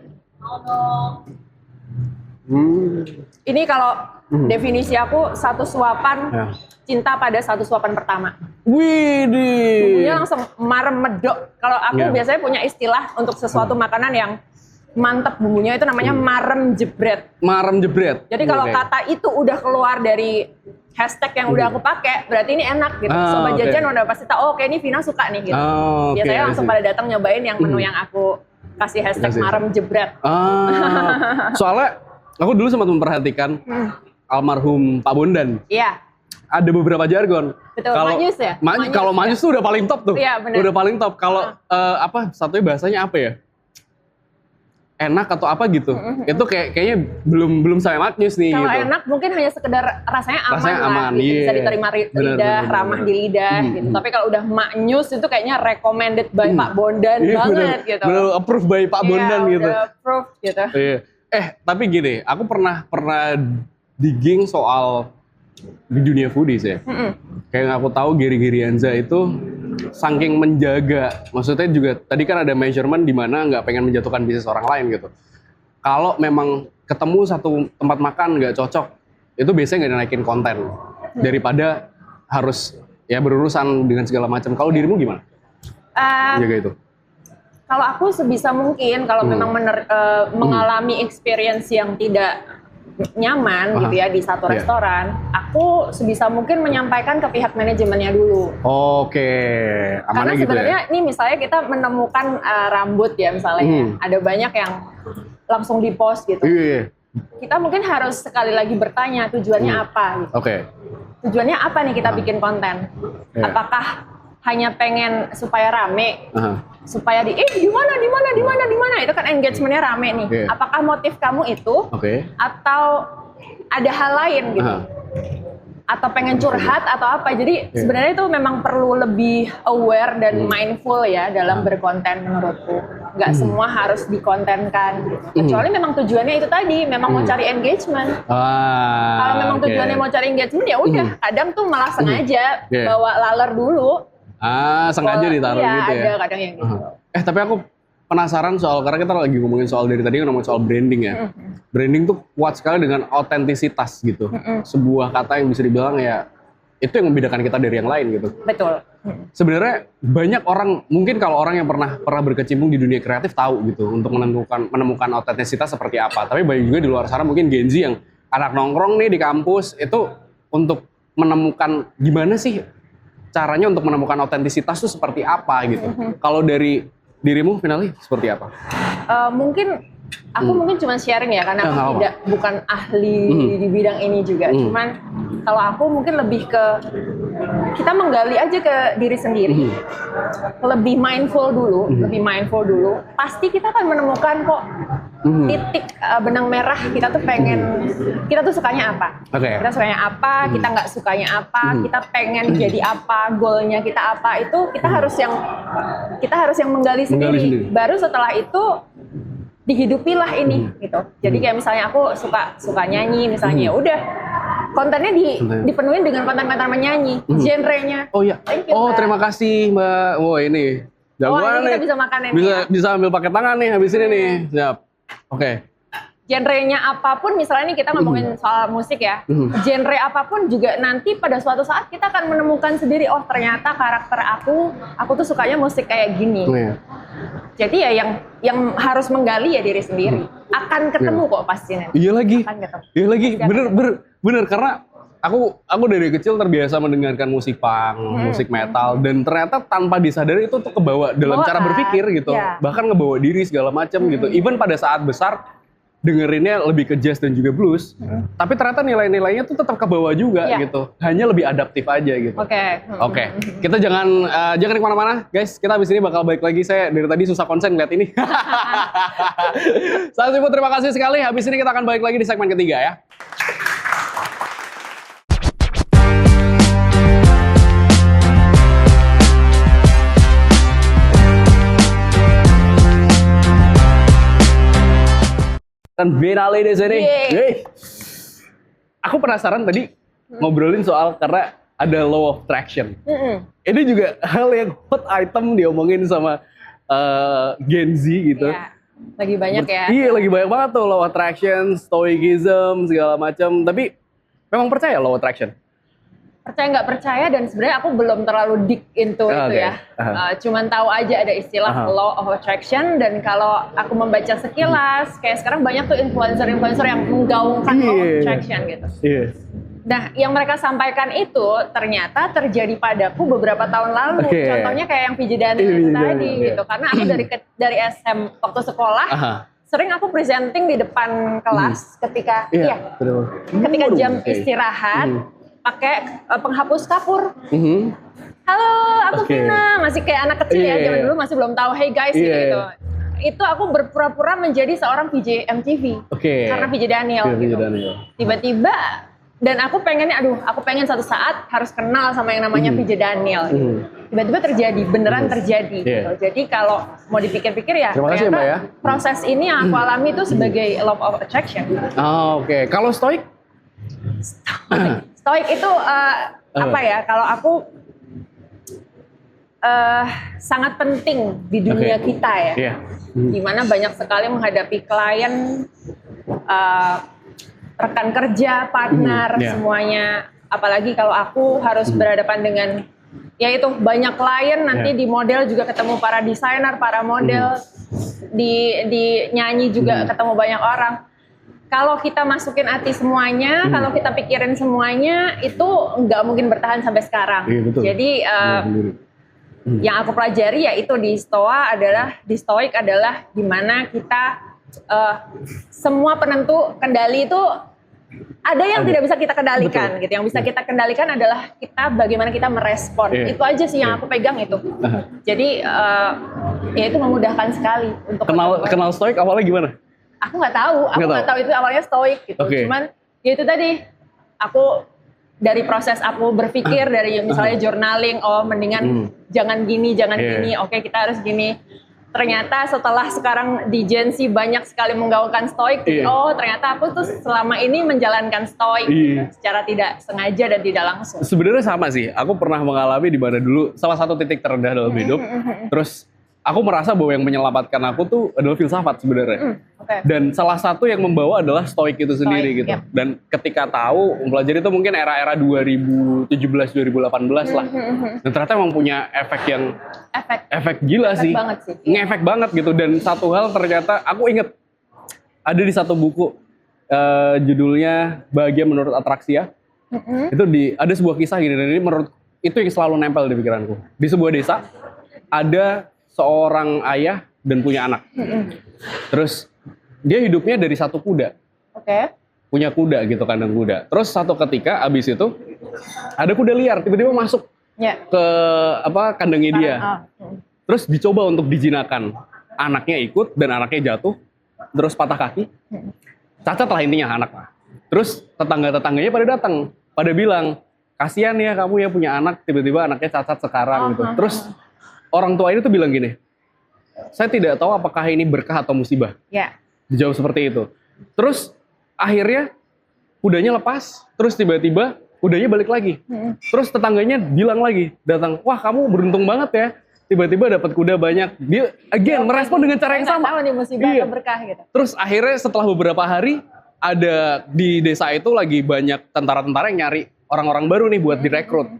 Ini kalau definisi aku, satu suapan cinta pada satu suapan pertama. Widih. Bumbunya langsung marem medok. Kalau aku biasanya punya istilah untuk sesuatu makanan yang mantep bumbunya, itu namanya marem jebret. Marem jebret. Jadi kalau kata itu udah keluar dari hashtag yang udah aku pakai, berarti ini enak gitu. Sobat jajan udah pasti tahu, oke ini Vina suka nih gitu. Biasanya langsung pada datang nyobain yang menu yang aku kasih hashtag marem jebret. Soalnya aku dulu sempat memperhatikan almarhum Pak Bondan. Iya. Ada beberapa jargon. Betul, manyus ya? Kalau manyus tuh udah paling top tuh. Iya, benar. Udah paling top. Kalau satunya bahasanya apa ya? Enak atau apa gitu. Itu kayaknya belum sampai maknyus nih. Kalau gitu. enak mungkin hanya sekedar rasanya aman, gitu. Bisa diterima lidah, ramah di lidah gitu. Tapi kalau udah maknyus itu kayaknya recommended by Pak Bondan banget gitu. Bener approved by Pak Bondan gitu. Udah approved gitu. Iya. Tapi gini, aku pernah digging soal di dunia foodies ya. Kayak yang aku tahu Gary Girianza itu saking menjaga, maksudnya juga tadi kan ada measurement di mana nggak pengen menjatuhkan bisnis orang lain gitu. Kalau memang ketemu satu tempat makan nggak cocok, itu biasanya nggak dinaikin konten daripada harus ya berurusan dengan segala macam. Kalau dirimu gimana? Jaga itu. Kalau aku sebisa mungkin kalau memang mengalami experience yang tidak nyaman gitu ya di satu restoran, aku sebisa mungkin menyampaikan ke pihak manajemennya dulu. Oke, Karena gitu sebenarnya ya. ini misalnya kita menemukan rambut ya misalnya, ada banyak yang langsung di post gitu. Iya. Kita mungkin harus sekali lagi bertanya tujuannya apa gitu. Oke. Tujuannya apa nih kita bikin konten? Iya. Apakah hanya pengen supaya rame? Supaya di mana itu kan engagementnya rame nih. Yeah. Apakah motif kamu itu atau ada hal lain gitu? Atau pengen curhat atau apa? Jadi sebenarnya itu memang perlu lebih aware dan mindful ya dalam berkonten menurutku. Nggak semua harus dikontenkan. Kecuali memang tujuannya itu tadi, memang mau cari engagement. Kalau memang tujuannya mau cari engagement ya udah. Kadang tuh malah sengaja bawa laler dulu. Sengaja ditaruh iya, gitu ya. Ada kadang yang gitu. Tapi aku penasaran soal, karena kita lagi ngomongin soal dari tadi kan ngomongin soal branding ya. Branding tuh kuat sekali dengan otentisitas gitu. Sebuah kata yang bisa dibilang ya itu yang membedakan kita dari yang lain gitu. Betul. Sebenarnya banyak orang, mungkin kalau orang yang pernah berkecimpung di dunia kreatif tahu gitu untuk menemukan otentisitas seperti apa. Tapi banyak juga di luar sana mungkin Gen Z yang anak nongkrong nih di kampus itu untuk menemukan gimana sih caranya untuk menemukan otentisitas itu seperti apa gitu. Kalau dari dirimu Finali seperti apa? Mungkin aku mungkin cuma sharing ya karena aku bukan ahli di bidang ini juga. Cuman kalau aku mungkin lebih ke kita menggali aja ke diri sendiri. Lebih mindful dulu. Pasti kita akan menemukan kok titik benang merah kita tuh pengen, kita tuh sukanya apa. Kita sukanya apa, kita nggak sukanya apa, kita pengen jadi apa, goalnya kita apa, itu kita harus yang menggali sendiri. Baru setelah itu dihidupilah ini gitu. Jadi kayak misalnya aku suka nyanyi misalnya, ya udah kontennya dipenuhi dengan konten-konten menyanyi, genrenya. Oh iya. Terima kasih Mbak. Ini jagoan ini kita nih. bisa makan ini. Bisa ambil pakai tangan nih habis ini nih. Siap. Oke. Genrenya apapun, misalnya nih kita ngomongin soal musik ya. Genre apapun juga nanti pada suatu saat kita akan menemukan sendiri, oh ternyata karakter aku tuh sukanya musik kayak gini. Jadi ya yang harus menggali ya diri sendiri. Akan ketemu kok pasti nanti. Iya lagi. Akan ketemu. Iya lagi. Bener karena aku dari kecil terbiasa mendengarkan musik punk, musik metal, dan ternyata tanpa disadari itu tuh kebawa dalam cara berpikir gitu. Bahkan ngebawa diri segala macam gitu. Even pada saat besar dengerinnya lebih ke jazz dan juga blues, tapi ternyata nilai-nilainya tuh tetap ke bawah juga gitu, hanya lebih adaptif aja gitu. Oke. Kita jangan kemana-mana, guys. Kita habis ini bakal balik lagi. Saya dari tadi susah konsen ngeliat ini. Salam Ibu, terima kasih sekali. Habis ini kita akan balik lagi di segmen ketiga ya. Dan finale di sini. Aku penasaran tadi ngobrolin soal karena ada law of attraction. Ini juga hal yang hot item diomongin sama Gen Z gitu. Lagi banyak ya. Iya, lagi banyak banget tuh law of attraction, stoicism, segala macam. Tapi memang percaya law of attraction? Percaya nggak percaya, dan sebenarnya aku belum terlalu dig into itu ya. Cuman tahu aja ada istilah law of attraction, dan kalau aku membaca sekilas, kayak sekarang banyak tuh influencer yang menggaungkan law of attraction gitu. Nah, yang mereka sampaikan itu ternyata terjadi padaku beberapa tahun lalu. Contohnya kayak yang PJ Daniel tadi gitu. Karena aku dari SM waktu sekolah, sering aku presenting di depan kelas ketika jam istirahat. Pakai penghapus kapur. Halo, aku Vina. Masih kayak anak kecil ya, zaman dulu masih belum tahu hey guys gitu. Itu aku berpura-pura menjadi seorang VJ MTV. Karena VJ Daniel gitu. Tiba-tiba, dan aku pengen suatu saat harus kenal sama yang namanya VJ Daniel gitu. Tiba-tiba terjadi, beneran terjadi gitu. Jadi kalau mau dipikir-pikir ya, ternyata proses ini yang aku alami itu sebagai law of attraction. Kalau stoik? Stoik itu apa ya? Kalau aku sangat penting di dunia kita ya. Iya. Dimana banyak sekali menghadapi klien, rekan kerja, partner, semuanya. Apalagi kalau aku harus berhadapan dengan yaitu banyak klien, nanti di model juga ketemu para desainer, para model, di nyanyi juga ketemu banyak orang. Kalau kita masukin hati semuanya, kalau kita pikirin semuanya, itu nggak mungkin bertahan sampai sekarang. Iya, betul. Jadi yang aku pelajari yaitu di Stoik adalah gimana kita semua penentu kendali itu ada yang tidak bisa kita kendalikan, gitu. Yang bisa kita kendalikan adalah kita bagaimana kita merespon. Itu aja sih yang aku pegang itu. Jadi ya itu memudahkan sekali untuk kenal Stoik awalnya gimana? Aku nggak tahu. Aku nggak tahu itu awalnya Stoik gitu. Cuman ya itu tadi aku dari proses aku berpikir dari misalnya journaling, oh mendingan jangan gini, oke kita harus gini. Ternyata setelah sekarang di Gen Z banyak sekali menggaungkan Stoik, oh ternyata aku tuh selama ini menjalankan Stoik gitu, secara tidak sengaja dan tidak langsung. Sebenarnya sama sih, aku pernah mengalami di mana dulu salah satu titik terendah dalam hidup, terus aku merasa bahwa yang menyelamatkan aku tuh adalah filsafat sebenarnya. Dan salah satu yang membawa adalah Stoik itu sendiri gitu. Dan ketika tahu mempelajari itu mungkin era-era 2017-2018 lah. Dan ternyata emang punya efek yang efek gila sih. Ngefek banget gitu. Dan satu hal ternyata aku inget ada di satu buku judulnya Bahagia Menurut Atraksia. Itu ada sebuah kisah gini, dan ini menurut itu yang selalu nempel di pikiranku. Di sebuah desa ada seorang ayah dan punya anak. Terus dia hidupnya dari satu kuda. Punya kuda gitu, kandang kuda. Terus satu ketika abis itu ada kuda liar tiba-tiba masuk ke kandangnya dia. Terus dicoba untuk dijinakan. Anaknya ikut dan anaknya jatuh. Terus patah kaki. Cacat lah intinya anak. Terus tetangga-tetangganya pada datang, pada bilang, kasihan ya kamu ya punya anak, tiba-tiba anaknya cacat sekarang gitu. Terus orang tua ini tuh bilang gini, saya tidak tahu apakah ini berkah atau musibah. Dijawab seperti itu. Terus akhirnya kudanya lepas, terus tiba-tiba kudanya balik lagi. Terus tetangganya bilang lagi, datang, wah kamu beruntung banget ya, tiba-tiba dapat kuda banyak. Dia merespon dengan cara yang sama. Tahu nih musibah atau berkah gitu. Terus akhirnya setelah beberapa hari, ada di desa itu lagi banyak tentara-tentara yang nyari orang-orang baru nih buat direkrut.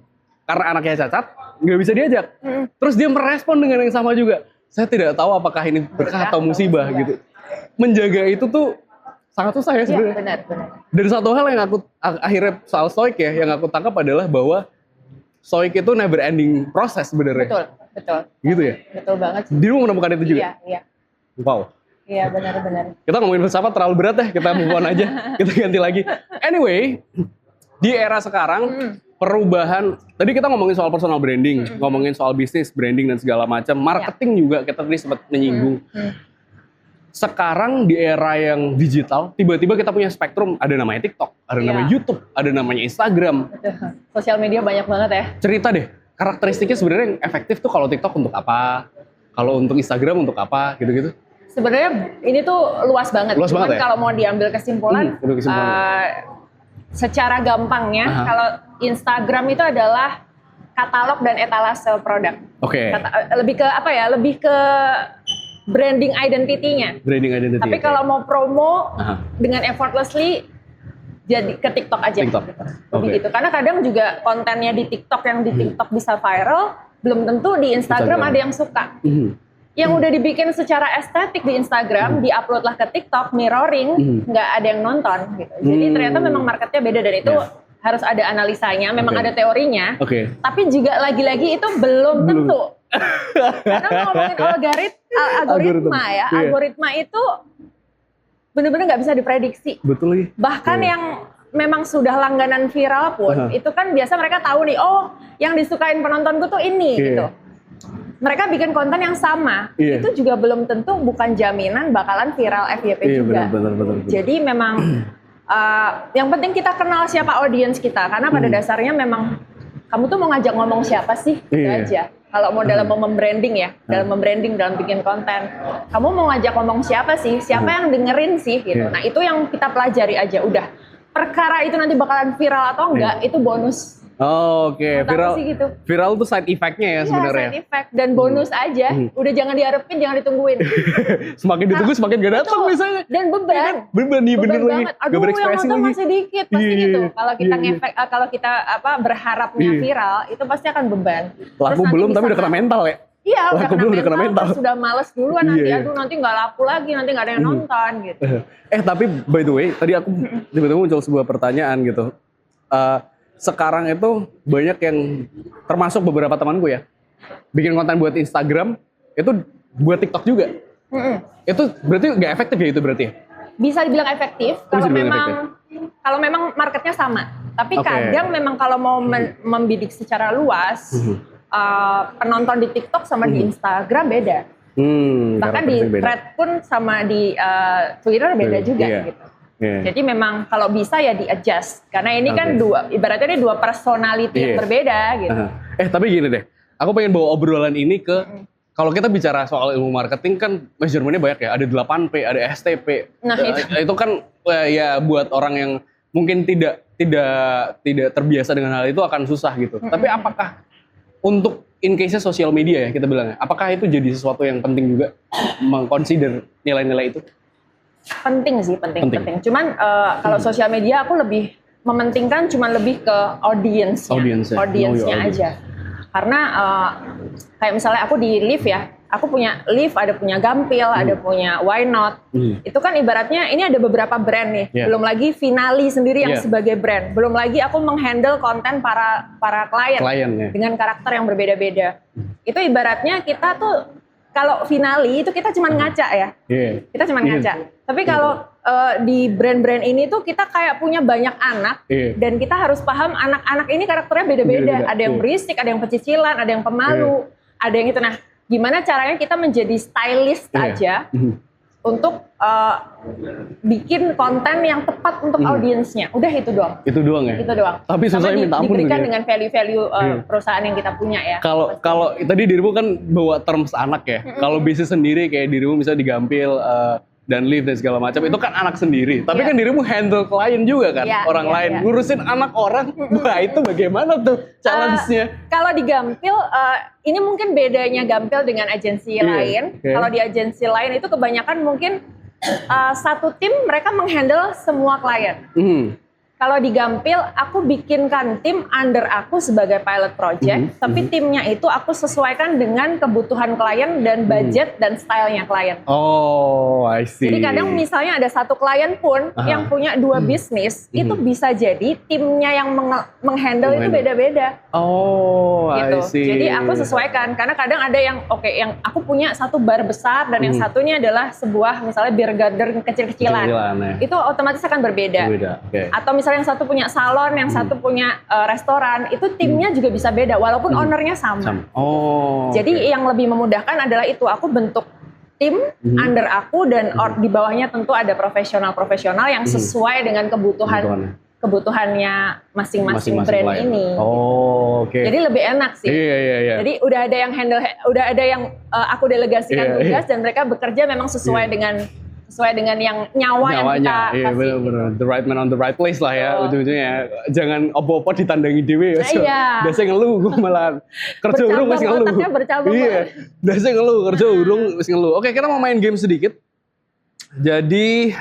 Karena anaknya cacat, nggak bisa diajak. Terus dia merespon dengan yang sama juga. Saya tidak tahu apakah ini berkah atau musibah gitu. Menjaga itu tuh sangat susah ya sebenarnya. Benar. Dan satu hal yang aku akhirnya soal Stoik ya, yang aku tangkap adalah bahwa Stoik itu never ending proses sebenarnya. Betul. Gitu ya? Betul banget. Dia menemukan itu juga? Iya. Wow. Iya, benar. Kita ngomongin filsafat terlalu berat ya, kita move on aja. Kita ganti lagi. Anyway, di era sekarang, perubahan, tadi kita ngomongin soal personal branding, ngomongin soal bisnis, branding dan segala macam, marketing juga kita tadi sempat menyinggung. Sekarang di era yang digital, tiba-tiba kita punya spektrum, ada namanya TikTok, ada namanya YouTube, ada namanya Instagram. Sosial media banyak banget ya. Cerita deh, karakteristiknya sebenarnya yang efektif tuh kalau TikTok untuk apa, kalau untuk Instagram untuk apa, gitu-gitu. Sebenarnya ini tuh luas banget. Cuman ya? kalau mau diambil kesimpulan, secara gampangnya, kalau Instagram itu adalah katalog dan etalase produk. Lebih ke apa ya? Lebih ke branding identity-nya. Tapi kalau mau promo dengan effortlessly, jadi ke TikTok aja. Lebih gitu. Karena kadang juga kontennya di TikTok yang di TikTok bisa viral, belum tentu di Instagram ada yang suka. Yang udah dibikin secara estetik di Instagram, di-upload lah ke TikTok, mirroring, nggak ada yang nonton gitu. Jadi ternyata memang marketnya beda, dan itu harus ada analisanya, memang ada teorinya. Tapi juga lagi-lagi itu belum tentu. Karena ngomongin algoritma ya, algoritma itu benar-benar nggak bisa diprediksi. Bahkan yang memang sudah langganan viral pun, itu kan biasa mereka tahu nih, oh yang disukain penontonku tuh ini gitu. Mereka bikin konten yang sama, itu juga belum tentu, bukan jaminan bakalan viral FYP juga. Benar. Jadi memang yang penting kita kenal siapa audiens kita, karena pada dasarnya memang kamu tuh mau ngajak ngomong siapa sih, itu aja. Kalau mau dalam membranding ya, dalam bikin konten, kamu mau ngajak ngomong siapa sih, siapa yang dengerin sih gitu. Nah itu yang kita pelajari aja, udah perkara itu nanti bakalan viral atau enggak, itu bonus. Oh, oke. Menurut aku Viral, sih gitu. viral tuh side effect-nya ya Iya, sebenarnya. side effect dan bonus aja. Udah jangan diharapin, jangan ditungguin. Semakin ditunggu semakin gak datang Betul. misalnya. Dan beban. Bener nih, bener lagi. banget. Aduh, Gak yang berekspresi nonton lagi. masih dikit, pasti Iya, gitu. iya, Kalau kita iya, ngefek, kalau kita berharapnya Iya. viral, itu pasti akan beban. Terus Laku nanti belum bisa tapi udah kena mental ya. Iya, Laku belum udah kena mental. terus sudah males duluan Iya, nanti. iya. Aduh, nanti nggak laku lagi, nanti nggak ada yang nonton gitu. Tapi by the way, tadi aku tiba-tiba muncul sebuah pertanyaan gitu. Sekarang itu banyak yang termasuk beberapa temanku ya, bikin konten buat Instagram, itu buat TikTok juga. Itu berarti nggak efektif ya itu berarti ya? Bisa dibilang efektif kalau Bisa dibilang memang marketnya sama. Tapi Oke. kadang memang kalau mau membidik secara luas, penonton di TikTok sama di Instagram beda. Bahkan di karakteristik beda. thread pun sama di Twitter beda juga Iya. gitu. Iya. Jadi memang kalau bisa ya di adjust karena ini kan Oke. ibaratnya ini dua personality yang Iya. berbeda gitu. Tapi gini deh, aku pengen bawa obrolan ini ke kalau kita bicara soal ilmu marketing kan measurementnya banyak ya, ada 8P, ada STP. Nah, Itu kan ya buat orang yang mungkin tidak terbiasa dengan hal itu akan susah gitu. Tapi apakah untuk in case sosial media ya kita bilangnya, apakah itu jadi sesuatu yang penting juga mengconsider nilai-nilai itu? Penting sih, penting. Cuman kalau sosial media aku lebih mementingkan cuman lebih ke audiensnya Know your audience. aja. Karena kayak misalnya aku di Live ya, aku punya Live, ada punya Gampil, ada punya Why Not. Itu kan ibaratnya ini ada beberapa brand nih. Yeah. Belum lagi Finali sendiri yang Yeah. sebagai brand. Belum lagi aku menghandle konten para klien Kliennya. dengan karakter yang berbeda-beda. Itu ibaratnya kita tuh kalau Finali itu kita cuma ngaca ya. Iya. Kita cuma ngaca. Tapi kalau di brand-brand ini tuh kita kayak punya banyak anak dan kita harus paham anak-anak ini karakternya beda-beda. Beda-beda, Ada yang berisik, ada yang pecicilan, ada yang pemalu, ada yang itu. Nah, gimana caranya kita menjadi stylist aja untuk bikin konten yang tepat untuk audiensnya. Udah itu doang. Itu doang ya? Itu doang. Tapi Sama susahnya minta ampun diberikan gitu ya? dengan value-value perusahaan yang kita punya ya. Kalau tadi dirimu kan bawa terms anak ya. Kalau bisnis sendiri kayak dirimu misalnya digampil dan live dan segala macam itu kan anak sendiri. Tapi kan dirimu handle klien juga kan, Iya, orang iya, lain iya. ngurusin anak orang. Wah itu bagaimana tuh challenge-nya? Kalau di Gampil, ini mungkin bedanya Gampil dengan agensi Iya, lain. oke. Kalau di agensi lain itu kebanyakan mungkin satu tim mereka menghandle semua klien. Kalau di Gampil, aku bikinkan tim under aku sebagai pilot project, tapi timnya itu aku sesuaikan dengan kebutuhan klien dan budget dan stylenya klien. Oh, I see. Jadi kadang misalnya ada satu klien pun yang punya dua bisnis, itu bisa jadi timnya yang menghandle itu beda-beda. Oh, Gitu. I see. Jadi aku sesuaikan karena kadang ada yang yang aku punya satu bar besar dan yang satunya adalah sebuah misalnya beer garden kecil-kecilan. Kecil-kecilan, ya. Itu otomatis akan berbeda. Beda, oke. Atau misalnya yang satu punya salon, yang satu punya restoran, itu timnya juga bisa beda walaupun ownernya sama. Oh. Jadi yang lebih memudahkan adalah itu aku bentuk tim under aku dan di bawahnya tentu ada profesional-profesional yang sesuai dengan kebutuhannya masing-masing brand klien. ini. Oh, oke. Jadi lebih enak sih. Iya. Jadi udah ada yang handle, udah ada yang aku delegasikan Iya, tugas dan mereka bekerja memang sesuai dengan yang nyawa yang kita Iya kasih. benar-benar. The right man on the right place lah ya Betul. ujung-ujungnya. Jangan opo-opo ditandangi dewe. Iya. Biasanya ngeluh gue malah kerja Bercabang, urung wis ngeluh. otaknya bercabang Iya. banget. Biasanya ngeluh kerja urung wis ngeluh. Oke, kita mau main game sedikit. Jadi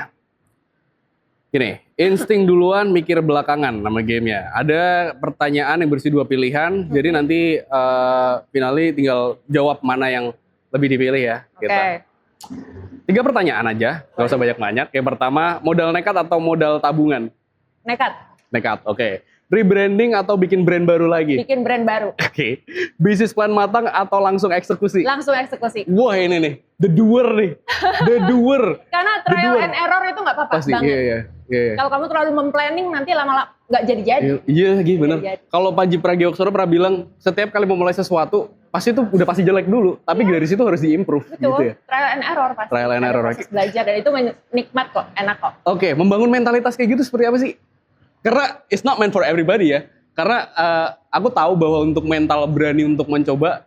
gini, insting duluan, mikir belakangan nama gamenya. Ada pertanyaan yang berisi 2 pilihan. Jadi nanti finali tinggal jawab mana yang lebih dipilih ya. Oke. Kita. 3 pertanyaan aja, gak usah banyak-banyak. Yang pertama, modal nekat atau modal tabungan? Nekat. Nekat, oke. Rebranding atau bikin brand baru lagi? Bikin brand baru. Oke. Bisnis plan matang atau langsung eksekusi? Langsung eksekusi. Wah ini nih, the doer nih. The doer. Karena trial Berdua. and error itu nggak apa-apa Pasti, banget. iya. Kalau kamu terlalu memplanning nanti lama-lama nggak jadi-jadi. Iya, gitu bener. Jadi. Kalau Panji Pragiwaksono pernah bilang, setiap kali memulai sesuatu, pasti itu udah pasti jelek dulu. Tapi dari situ harus diimprove Betul, gitu ya. trial and error pasti. Trial and Ada error. proses belajar dan itu nikmat kok, enak kok. Oke, membangun mentalitas kayak gitu seperti apa sih? Karena it's not meant for everybody ya. Karena aku tahu bahwa untuk mental berani untuk mencoba,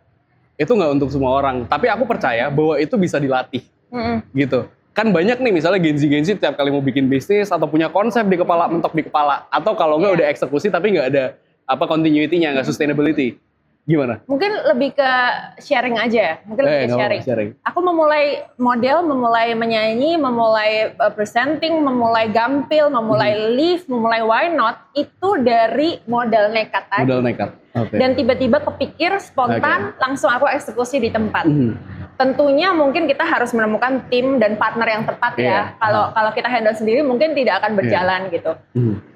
itu nggak untuk semua orang. Tapi aku percaya bahwa itu bisa dilatih. Gitu. kan banyak nih misalnya Gen Z tiap kali mau bikin bisnis atau punya konsep di kepala, mentok di kepala, atau kalau nggak udah eksekusi tapi nggak ada apa continuity-nya, nggak sustainability. Gimana? Mungkin lebih ke sharing aja ya. Mungkin lebih ke nggak apa-apa, sharing. Aku memulai model, memulai menyanyi, memulai presenting, memulai gampil, memulai live, memulai why not, itu dari modal nekat tadi. Modal nekat. Okay. Dan tiba-tiba kepikir spontan, langsung aku eksekusi di tempat. Tentunya mungkin kita harus menemukan tim dan partner yang tepat ya. Kalau kita handle sendiri mungkin tidak akan berjalan gitu.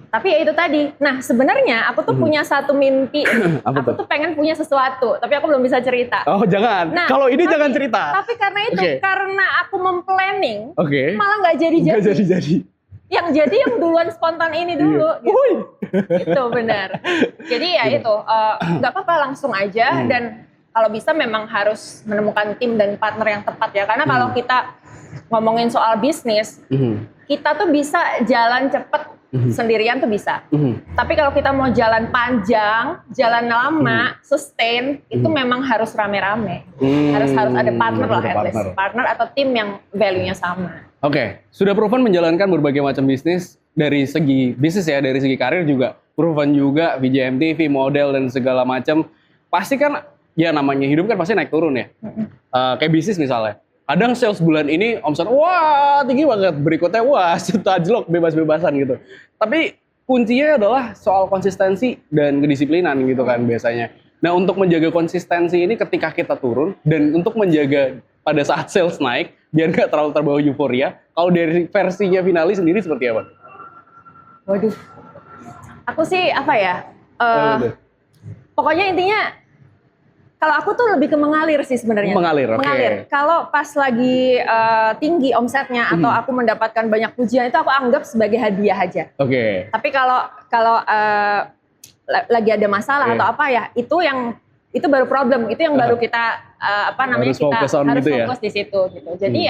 Tapi ya itu tadi. Nah sebenarnya aku tuh punya satu mimpi. Aku tuh pengen punya sesuatu, tapi aku belum bisa cerita. Oh jangan. Nah, kalau ini jangan cerita. Tapi karena itu, karena aku memplanning, malah nggak jadi. Nggak jadi. Yang jadi yang duluan spontan ini dulu. Gitu. Itu benar. Jadi ya itu nggak apa-apa langsung aja dan kalau bisa memang harus menemukan tim dan partner yang tepat ya. Karena kalau kita ngomongin soal bisnis, kita tuh bisa jalan cepet. Sendirian tuh bisa. Tapi kalau kita mau jalan panjang, jalan lama, sustain, itu memang harus rame-rame. Harus ada partner lah, at least. Partner atau tim yang value-nya sama. Oke, sudah proven menjalankan berbagai macam bisnis dari segi bisnis ya, dari segi karir juga proven juga VJMTV, model dan segala macam. Pasti kan ya namanya hidup kan pasti naik turun ya. Kayak bisnis misalnya. Kadang sales bulan ini omset wah tinggi banget, berikutnya wah tajlok bebas-bebasan gitu. Tapi kuncinya adalah soal konsistensi dan kedisiplinan gitu kan biasanya. Nah untuk menjaga konsistensi ini ketika kita turun dan untuk menjaga pada saat sales naik biar nggak terlalu terbawa euforia. Kalau dari versinya Finali sendiri seperti apa? Waduh, aku sih apa ya? Pokoknya intinya. Kalau aku tuh lebih ke mengalir sih sebenarnya. Mengalir. Kalau pas lagi tinggi omsetnya atau aku mendapatkan banyak pujian itu aku anggap sebagai hadiah aja. Tapi kalau lagi ada masalah atau apa ya, itu baru problem. Itu yang baru kita harus kita fokus harus gitu fokus di situ gitu. Jadi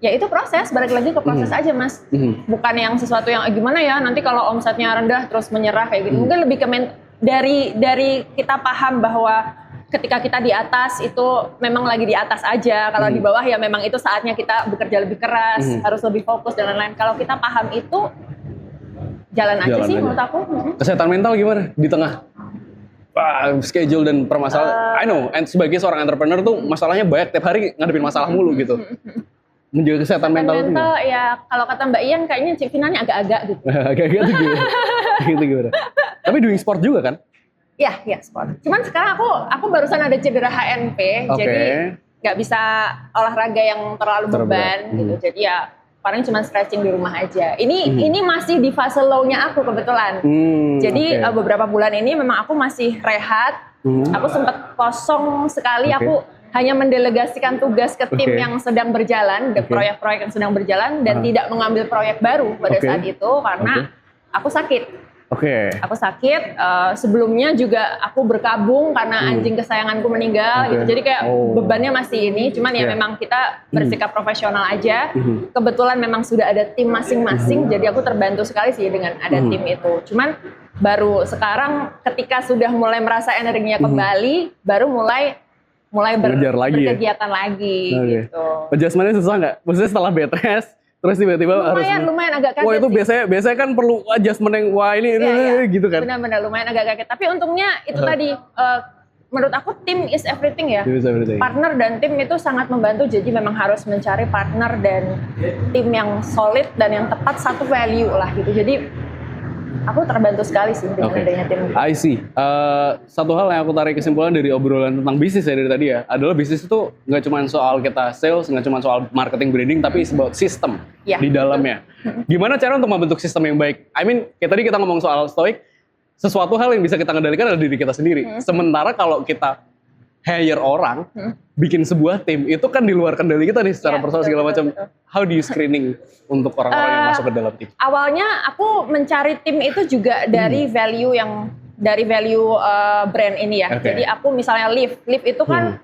ya itu proses, balik lagi ke proses aja Mas. Bukan yang sesuatu yang gimana ya nanti kalau omsetnya rendah terus menyerah kayak gitu. Mungkin lebih ke dari kita paham bahwa ketika kita di atas itu memang lagi di atas aja. Kalau di bawah ya memang itu saatnya kita bekerja lebih keras, harus lebih fokus dan lain-lain. Kalau kita paham itu, jalan aja sih menurut aku. Kesehatan mental gimana di tengah schedule dan permasalahan? I know, and sebagai seorang entrepreneur tuh masalahnya banyak, tiap hari ngadepin masalah mulu gitu. Menjaga kesehatan mental itu ya kalau kata Mbak Ian kayaknya Cik Finanya agak-agak gitu. Agak-agak tuh gimana? Tapi doing sport juga kan? Ya sport. Cuman sekarang aku barusan ada cedera HNP, jadi nggak bisa olahraga yang terlalu beban gitu. Jadi ya paling cuma stretching di rumah aja. Ini masih di fase low-nya aku kebetulan. Jadi beberapa bulan ini memang aku masih rehat. Aku sempat kosong sekali. Aku hanya mendelegasikan tugas ke tim yang sedang berjalan, proyek-proyek yang sedang berjalan dan tidak mengambil proyek baru pada saat itu karena aku sakit. Aku sakit, sebelumnya juga aku berkabung karena anjing kesayanganku meninggal gitu. Jadi kayak bebannya masih ini, cuman ya memang kita bersikap profesional aja. Kebetulan memang sudah ada tim masing-masing, jadi aku terbantu sekali sih dengan ada tim itu. Cuman baru sekarang ketika sudah mulai merasa energinya kembali, baru mulai berkegiatan lagi gitu. Adjustment-nya susah nggak? Maksudnya setelah bed rest terus tiba-tiba lumayan agak kaget. Wah itu biasanya kan perlu adjustment yang gitu kan. Benar-benar lumayan agak kaget. Tapi untungnya itu tadi menurut aku tim is everything ya. Partner dan tim itu sangat membantu. Jadi memang harus mencari partner dan tim yang solid dan yang tepat satu value lah gitu. Jadi aku terbantu sekali sih dengan adanya tim. I see. Satu hal yang aku tarik kesimpulan dari obrolan tentang bisnis ya dari tadi ya, adalah bisnis itu nggak cuma soal kita sales, nggak cuma soal marketing branding, tapi it's about system di dalamnya. Gimana cara untuk membentuk sistem yang baik? I mean, kayak tadi kita ngomong soal stoik, sesuatu hal yang bisa kita kendalikan adalah diri kita sendiri. Sementara kalau kita hire orang, bikin sebuah tim, itu kan di luar kendali kita nih secara personal segala macam. How do you screening untuk orang-orang yang masuk ke dalam tim? Awalnya aku mencari tim itu juga dari value brand ini ya. Jadi aku misalnya Live itu kan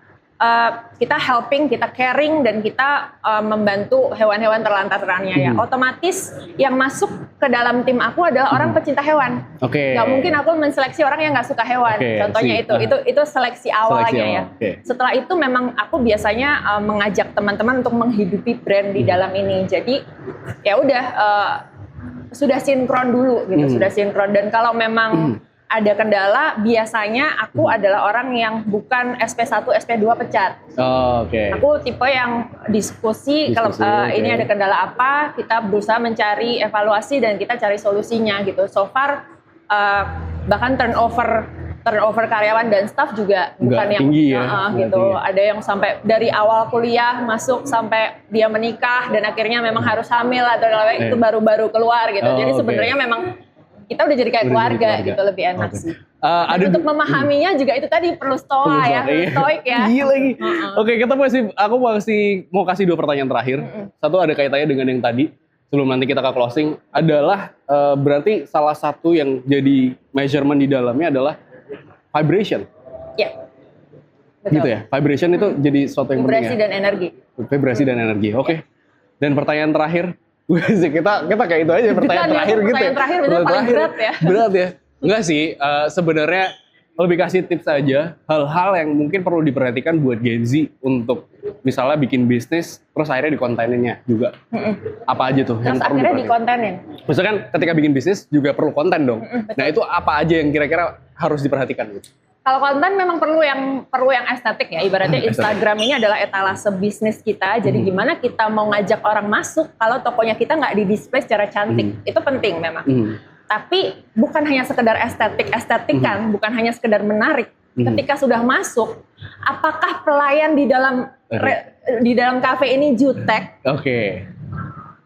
kita helping, kita caring, dan kita membantu hewan-hewan terlantar-telantarnya ya. Otomatis yang masuk ke dalam tim aku adalah orang pecinta hewan. Oke. Gak mungkin aku menseleksi orang yang gak suka hewan. Contohnya itu seleksi awalnya ya. Setelah itu memang aku biasanya mengajak teman-teman untuk menghidupi brand di dalam ini. Jadi ya udah sudah sinkron dulu gitu, sudah sinkron. Dan kalau memang ada kendala, biasanya aku adalah orang yang bukan SP1, SP2 pecat. Aku tipe yang diskusi kalau ini ada kendala apa, kita berusaha mencari evaluasi dan kita cari solusinya gitu. So far bahkan turnover karyawan dan staff juga bukan yang tinggi ya, gitu. Ada yang sampai dari awal kuliah masuk sampai dia menikah dan akhirnya memang harus hamil atau itu baru-baru keluar gitu. Jadi sebenarnya memang kita udah jadi kayak keluarga gitu, lebih enak sih. Untuk memahaminya juga itu tadi perlu stoa ya, stoik ya. Gila lagi. Oke, aku mau kasih 2 pertanyaan terakhir. Satu ada kaitannya dengan yang tadi, sebelum nanti kita ke closing, adalah berarti salah satu yang jadi measurement di dalamnya adalah vibration. Iya. Gitu ya, vibration itu jadi sesuatu yang penting ya. Vibrasi dan energi. Vibrasi dan energi, oke. Dan pertanyaan terakhir, kita kayak itu aja pertanyaan terakhir gitu ya. Pertanyaan terakhir bener paling berat ya. Berat ya. Enggak sih, sebenarnya lebih kasih tips aja hal-hal yang mungkin perlu diperhatikan buat Gen Z untuk misalnya bikin bisnis terus akhirnya dikonteninnya juga. Apa aja tuh yang terus perlu akhirnya diperhatikan? dikontenin. Misalkan ketika bikin bisnis juga perlu konten dong. Nah itu apa aja yang kira-kira harus diperhatikan gitu? Kalau konten memang perlu yang estetik ya. Ibaratnya Instagram ini adalah etalase bisnis kita. Jadi gimana kita mau ngajak orang masuk kalau tokonya kita nggak di-display secara cantik. Itu penting memang. Tapi bukan hanya sekedar estetikan, bukan hanya sekedar menarik. Ketika sudah masuk, apakah pelayan di dalam kafe ini jutek?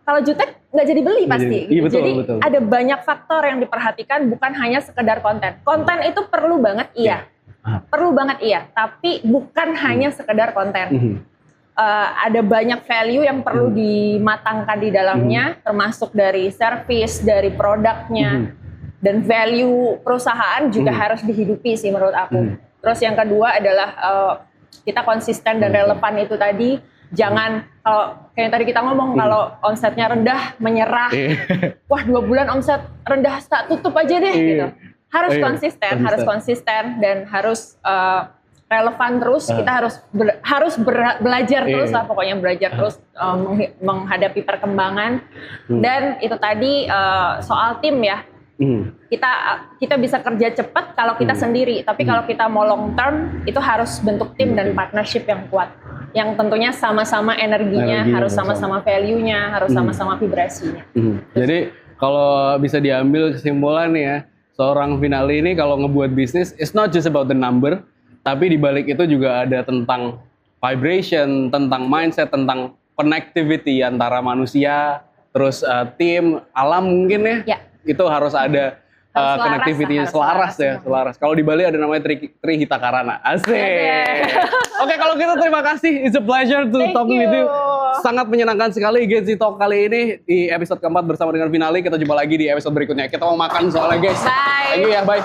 Kalau jutek nggak jadi beli pasti. Betul. Ada banyak faktor yang diperhatikan, bukan hanya sekedar konten. Konten itu perlu banget perlu banget tapi bukan hanya sekedar konten. Ada banyak value yang perlu dimatangkan di dalamnya, termasuk dari service, dari produknya, dan value perusahaan juga harus dihidupi sih menurut aku. Terus yang kedua adalah kita konsisten dan relevan itu tadi. Jangan kalau kayak yang tadi kita ngomong kalau omsetnya rendah menyerah, wah 2 bulan omset rendah tak tutup aja deh gitu. Harus konsisten dan harus relevan terus. Kita harus belajar terus lah pokoknya, belajar terus menghadapi perkembangan. Dan itu tadi soal tim ya. Kita bisa kerja cepat kalau kita sendiri, tapi kalau kita mau long term itu harus bentuk tim dan partnership yang kuat, yang tentunya sama-sama energinya, harus sama-sama value-nya, harus sama-sama vibrasinya. Jadi kalau bisa diambil kesimpulan ya, seorang Vinali ini kalau ngebuat bisnis, it's not just about the number, tapi di balik itu juga ada tentang vibration, tentang mindset, tentang connectivity antara manusia, terus tim, alam mungkin ya. Itu harus ada connectivity selaras. Kalau di Bali ada namanya Tri Hitakarana. Asik. Oke, kalau gitu terima kasih. It's a pleasure to talk with you. Sangat menyenangkan sekali Gen Z Talk kali ini di episode keempat bersama dengan Vinali. Kita jumpa lagi di episode berikutnya. Kita mau makan soalnya guys. Bye. Thank you ya, bye.